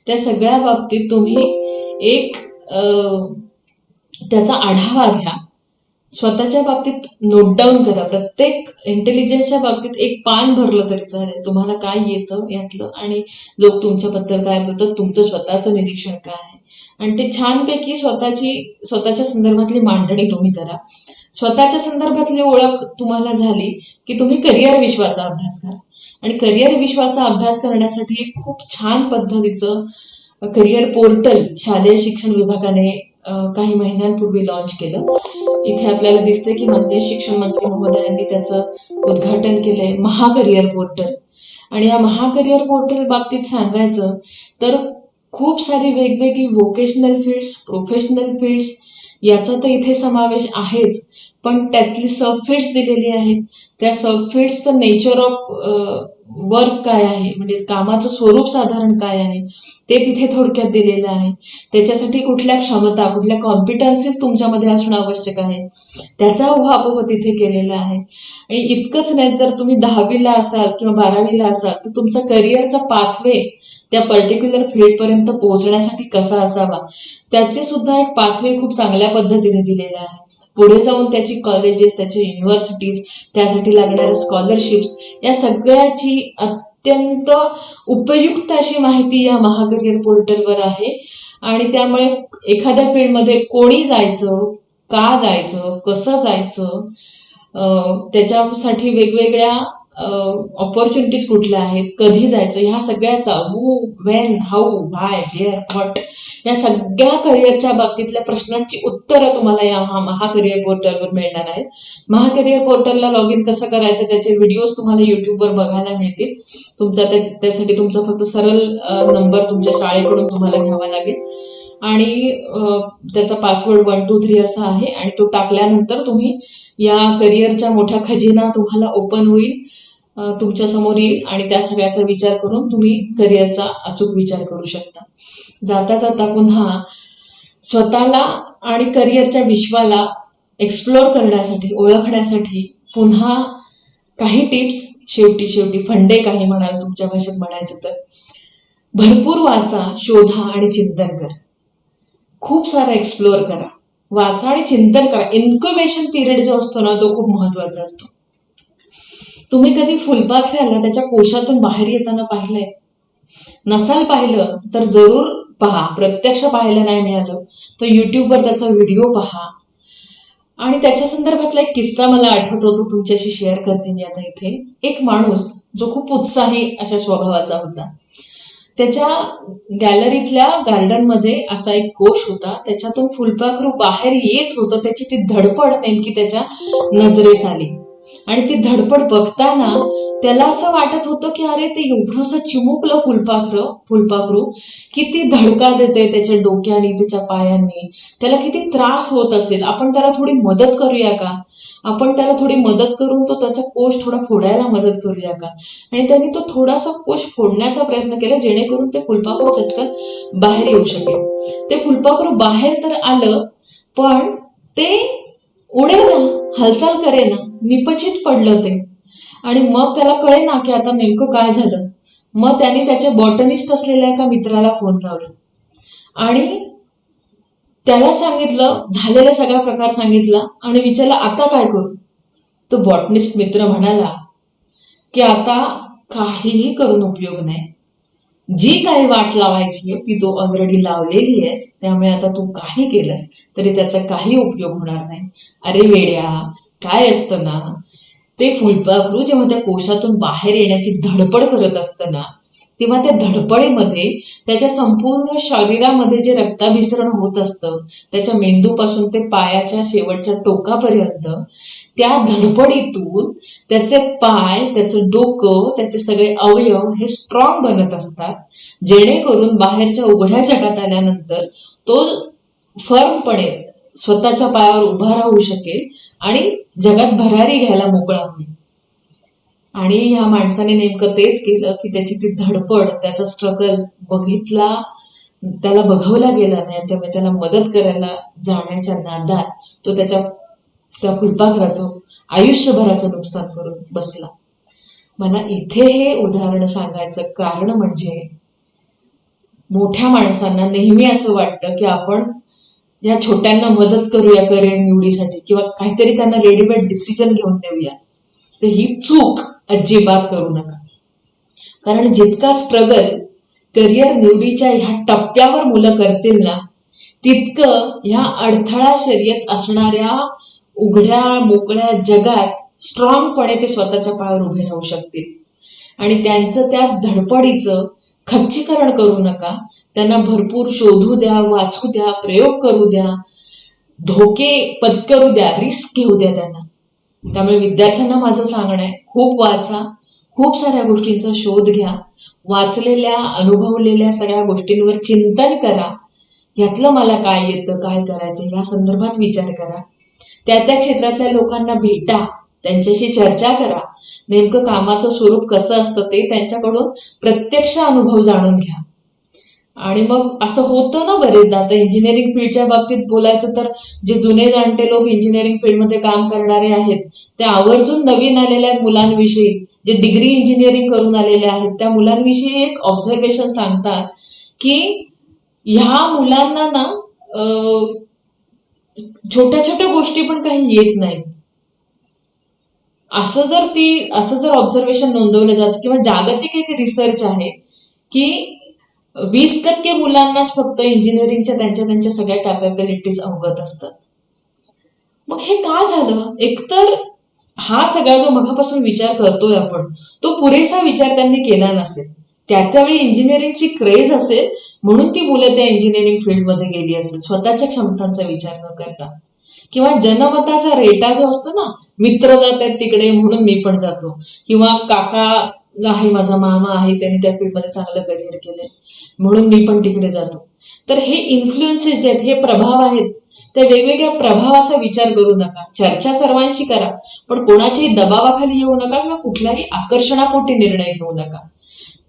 त्या सगळ्या बाबतीत तुम्ही एक त्याचा आढावा घ्या, स्वतःच्या बाबतीत नोट डाऊन करा. प्रत्येक इंटेलिजन्सच्या बाबतीत एक पान भरलं तरी चालेल, तुम्हाला काय येतं यातलं आणि लोक तुमच्याबद्दल काय बोलतात, तुमचं स्वतःचं निरीक्षण काय आहे, आणि ते छानपैकी स्वतःच्या संदर्भातली मांडणी तुम्ही करा. स्वतःच्या संदर्भातली ओळख तुम्हाला झाली की तुम्ही करिअर विश्वाचा अभ्यास करा. आणि करिअर विश्वाचा अभ्यास करण्यासाठी एक खूप छान पद्धतीचं करिअर पोर्टल शालेय शिक्षण विभागाने काही महिन्यांपूर्वी लॉन्च केलं. इथे आपल्याला दिसते की माननीय शिक्षण मंत्री महोदयांनी त्याचं उद्घाटन केलंय, महाकरिअर पोर्टल. आणि या महाकरिअर पोर्टल बाबतीत सांगायचं तर खूप सारी वेगवेगळी व्होकेशनल फील्ड्स, प्रोफेशनल फील्ड्स याचा तर इथे समावेश आहेच, पण त्यातली सब फील्ड्स दिलेली आहेत. त्या सब फील्ड्सचं नेचर ऑफ वर्क काय आहे, म्हणजे कामाचं स्वरूप साधारण काय आहे ते तिथे थोडक्यात दिलेलं आहे. त्याच्यासाठी कुठल्या क्षमता, कुठल्या कॉम्पिटन्सीज तुमच्यामध्ये असणं आवश्यक आहे त्याचा उहापोह तिथे केलेला आहे. आणि इतकंच नाही, जर तुम्ही 10वीला असाल किंवा 12वीला असाल तर तुमचा करिअरचा पाथवे त्या पर्टिक्युलर फील्डपर्यंत पोहोचण्यासाठी कसा असावा त्याचे सुद्धा एक पाथवे खूप चांगल्या पद्धतीने दिलेला आहे. पुढे जाऊन त्याची कॉलेजेस, त्याच्या युनिव्हर्सिटीज, त्यासाठी लागणाऱ्या स्कॉलरशिप्स, या सगळ्याची अत्यंत उपयुक्त अशी माहिती या महाकरिअर पोर्टलवर आहे. आणि त्यामुळे एखाद्या फील्डमध्ये कोणी जायचं, का जायचं, कसं जायचं, त्याच्यासाठी वेगवेगळ्या ऑपॉर्च्युनिटीज कुठल्या आहेत, कधी जायचं, ह्या सगळ्याचा who, when, how, why, where, what, या सगळ्या करिअरच्या बाबतीतल्या प्रश्नांची उत्तरं तुम्हाला या महाकरिअर पोर्टलवर मिळणार आहेत. महाकरिअर पोर्टलला लॉग इन कसं करायचं त्याचे व्हिडिओज तुम्हाला युट्यूबवर बघायला मिळतील. त्यासाठी तुमचा फक्त सरळ नंबर तुमच्या शाळेकडून तुम्हाला घ्यावा लागेल आणि त्याचा पासवर्ड 123 असा आहे, आणि तो टाकल्यानंतर तुम्ही या करिअरच्या मोठ्या खजिना तुम्हाला ओपन होईल, तुमच्या समोर येईल आणि त्या सगळ्याचा विचार करून तुम्ही करिअरचा अचूक विचार करू शकता. जाता जाता पुन्हा स्वतःला आणि करिअरच्या विश्वाला एक्सप्लोर करण्यासाठी, ओळखण्यासाठी पुन्हा काही टिप्स, शेवटी फंडे काही म्हणाल तुमच्या भाषेत म्हणायचं तर, भरपूर वाचा, शोधा आणि चिंतन करा. खूप सारा एक्सप्लोअर करा, वाचा आणि चिंतन करा. इन्क्युबेशन पिरियड जो असतो ना तो खूप महत्वाचा असतो. तुम्ही कधी फुलपाखराला त्याच्या कोशातून बाहेर येताना पाहिलंय? नसाल पाहिलं तर जरूर पहा. प्रत्यक्ष पाहायला नाही मिळालं तर युट्यूबवर त्याचा व्हिडिओ पहा. आणि त्याच्या संदर्भातला एक किस्सा मला आठवतो, तो तुमच्याशी शेअर करते मी आता इथे. एक माणूस जो खूप उत्साही अशा स्वभावाचा होता, त्याच्या गॅलरीतल्या गार्डनमध्ये असा एक कोश होता, त्याच्यातून फुलपाखरू बाहेर येत होतं. त्याची ती धडपड नेमकी त्याच्या नजरेस आली आणि ती धडपड बघताना त्याला असं वाटत होतं की अरे ते एवढंसं चिमुकलं फुलपाखरू किती धडका देते त्याच्या डोक्याने, त्याच्या पायांनी, त्याला किती त्रास होत असेल. आपण त्याला थोडी मदत करूया का? आपण त्याला थोडी मदत करून तो त्याचा कोश थोडा फोडायला मदत करूया का? आणि त्यांनी तो थोडासा कोश फोडण्याचा प्रयत्न केला जेणेकरून ते फुलपाखरू चटकन बाहेर येऊ शकेल. ते फुलपाखरू बाहेर तर आलं, पण ते उडेना, हालचाल करेना, निपचित पडलं ते. आणि मग त्याला कळेना की आता नेमकं काय झालं. मग त्याने त्याच्या बॉटनिस्ट असलेल्या एका मित्राला फोन लावला आणि त्याला सांगितलं, झालेला सगळा प्रकार सांगितला आणि विचारला आता काय करू. तो बॉटनिस्ट मित्र म्हणाला की आता काहीही करून उपयोग नाही. जी काही वाट लावायची ती तो ऑलरेडी लावलेली आहेस, त्यामुळे आता तू काही केलंस तरी त्याचा काही उपयोग होणार नाही. अरे वेड्या, काय असतं ना, ते फुलपाखरू जेव्हा त्या कोशातून बाहेर येण्याची धडपड करत असतं ना, तेव्हा त्या धडपडीमध्ये त्याच्या संपूर्ण शरीरामध्ये जे रक्ताभिसरण होत असतं, त्याच्या मेंदूपासून ते पायाच्या शेवटच्या टोकापर्यंत, त्या धडपडीतून त्याचे पाय, त्याचं डोकं, त्याचे सगळे अवयव हे स्ट्रॉंग बनत असतात, जेणेकरून बाहेरच्या उघड्या जगात आल्यानंतर तो फर्मपणे स्वतःच्या पायावर उभा राहू शकेल आणि जगात भरारी घ्यायला मोकळा होईल. आणि ह्या माणसाने नेमकं तेच केलं की त्याची ती धडपड, त्याचा स्ट्रगल बघितला, त्याला बघवला गेला नाही. त्यामुळे त्याला मदत करायला जाण्याच्या नादात तो त्या फुलपाखराचं आयुष्यभराचं नुकसान करून बसला. मला इथे हे उदाहरण सांगायचं कारण म्हणजे मोठ्या माणसांना नेहमी असं वाटतं की आपण या छोट्यांना मदत करूया करिअर निवडीसाठी किंवा काहीतरी त्यांना रेडीमेड डिसिजन घेऊन देऊया. तर ही चूक अजिबात करू नका. कारण जितका स्ट्रगल करिअर निवडीच्या ह्या टप्प्यावर मुलं करतील ना, तितकं ह्या अडथळा शर्यत असणाऱ्या उघड्या मोकळ्या जगात स्ट्रॉंगपणे ते स्वतःच्या पायावर उभे राहू शकतील. आणि त्यांचं त्या धडपडीचं खच्चीकरण करू नका. त्यांना भरपूर शोधू द्या, वाचू द्या, प्रयोग करू द्या, धोके पत्करू द्या, रिस्क घेऊ द्या त्यांना. त्यामुळे विद्यार्थ्यांना माझं सांगणं आहे, खूप वाचा, खूप साऱ्या गोष्टींचा शोध घ्या, वाचलेल्या अनुभवलेल्या सगळ्या गोष्टींवर चिंतन करा. यातलं मला काय येतं, काय करायचं या संदर्भात विचार करा. त्या त्या क्षेत्रातल्या लोकांना भेटा, त्यांच्याशी चर्चा करा. नेमकं कामाचं स्वरूप कसं असतं ते त्यांच्याकडून प्रत्यक्ष अनुभव जाणून घ्या. आणि मग असं होतं ना बरेचदा, आता इंजिनिअरिंग फील्डच्या बाबतीत बोलायचं तर जे जुने जाणते लोक इंजिनिअरिंग फील्डमध्ये काम करणारे आहेत ते आवर्जून नवीन आलेल्या मुलांविषयी, जे डिग्री इंजिनिअरिंग करून आलेले आहेत त्या मुलांविषयी एक ऑब्झर्वेशन सांगतात की ह्या मुलांना ना छोट्या छोट्या गोष्टी पण काही येत नाहीत. असं जर ऑब्झर्वेशन नोंदवलं जातं किंवा जागतिक एक रिसर्च आहे की 20% मुलांनाच फक्त इंजिनिअरिंगच्या त्यांच्या सगळ्या कॅपेबिलिटीज अवगत असतात. मग हे का झालं? एकतर हा सगळा जो मगापासून विचार करतोय आपण, तो पुरेसा विचार त्यांनी केला नसेल. त्यावेळी इंजिनिअरिंगची क्रेज असेल म्हणून ती मुलं त्या इंजिनिअरिंग फील्डमध्ये गेली असेल, स्वतःच्या क्षमतांचा विचार न करता. किंवा जनमताचा रेटा जो असतो ना, मित्र जात आहेत तिकडे म्हणून मी पण जातो, किंवा काका आहे, माझा मामा आहे, त्यांनी त्या फील्डमध्ये चांगलं करिअर केलंय म्हणून मी पण तिकडे जातो. तर हे इन्फ्लुएन्सेस जे आहेत, हे प्रभाव आहेत, त्या वेगवेगळ्या प्रभावाचा विचार करू नका. चर्चा सर्वांशी करा, पण कोणाच्याही दबावाखाली येऊ नका किंवा कुठल्याही आकर्षणापोटी निर्णय घेऊ नका.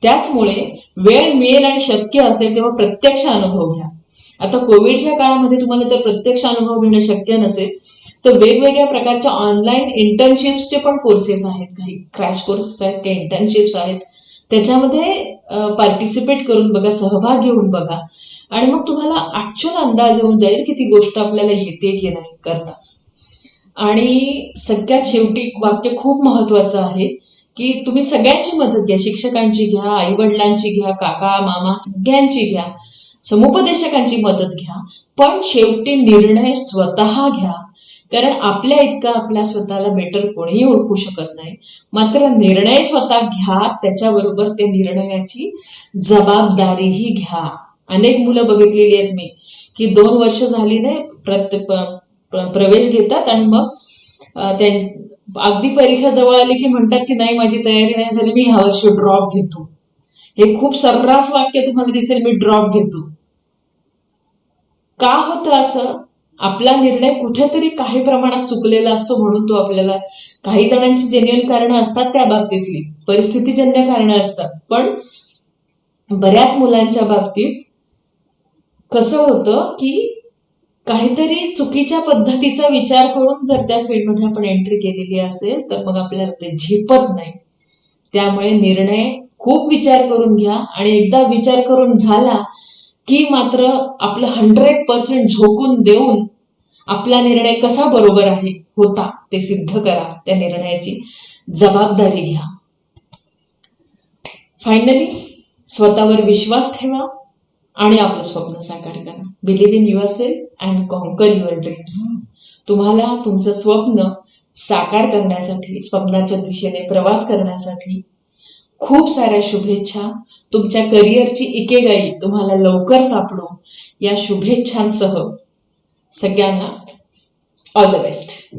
त्याचमुळे वेळ मिळेल आणि शक्य असेल तेव्हा प्रत्यक्ष अनुभव घ्या. आता कोविडच्या काळामध्ये तुम्हाला जर प्रत्यक्ष अनुभव घेणं शक्य नसेल तर वेगवेगळ्या प्रकारच्या ऑनलाईन इंटर्नशिप्सचे पण कोर्सेस आहेत, काही क्रॅश कोर्सेस आहेत, काही इंटर्नशिप्स आहेत, त्याच्यामध्ये पार्टिसिपेट करून बघा, सहभाग घेऊन बघा, आणि मग तुम्हाला ऍक्च्युअल अंदाज येऊन जाईल की ती गोष्ट आपल्याला येते की नाही करता. आणि सगळ्यात शेवटी वाक्य खूप महत्वाचं आहे की तुम्ही सगळ्यांची मदत घ्या, शिक्षकांची घ्या, आई वडिलांची घ्या, काका मामा सगळ्यांची घ्या, समुपदेशकांची मदत घ्या, पण शेवटी निर्णय स्वतः घ्या कारण आपल्या इतका आपल्या स्वतःला बेटर कोणीही ओळखू शकत नाही. मात्र निर्णय स्वतः घ्या, त्याच्याबरोबर ते निर्णयाची जबाबदारीही घ्या. अनेक मुलं बघितलेली आहेत मी की 2 वर्ष झाली नाही प्रवेश घेतात आणि मग अगदी परीक्षा जवळ आली की म्हणतात की नाही माझी तयारी नाही झाली, मी ह्या वर्षी ड्रॉप घेतो. हे खूप सर्रास वाक्य तुम्हाला दिसेल, मी ड्रॉप घेतो. का होतं असं? आपला निर्णय कुठेतरी काही प्रमाणात चुकलेला असतो, म्हणून तो आपल्याला, काही जणांची जेन्युइन कारणं असतात त्या बाबतीतली, परिस्थितीजन्य कारणं असतात, पण बऱ्याच मुलांच्या बाबतीत कसं होतं की काहीतरी चुकीच्या पद्धतीचा विचार करून जर त्या फील्डमध्ये आपण एंट्री केलेली असेल तर मग आपल्याला ते झेपत नाही. त्यामुळे निर्णय खूप विचार करून घ्या आणि एकदा विचार करून झाला की मात्र आपलं 100% झोकून देऊन आपला निर्णय कसा बरोबर आहे होता ते सिद्ध करा. त्या निर्णयाची जबाबदारी घ्या. फायनली स्वतःवर विश्वास ठेवा आणि आपलं स्वप्न साकार करा. Believe in yourself and conquer your dreams. तुम्हाला तुमचं स्वप्न साकार करण्यासाठी, स्वप्नाच्या दिशेने प्रवास करण्यासाठी खूप साऱ्या शुभेच्छा. तुमच्या करिअरची इकेगाई तुम्हाला लवकर सापडो या शुभेच्छांसह सगळ्यांना ऑल द बेस्ट.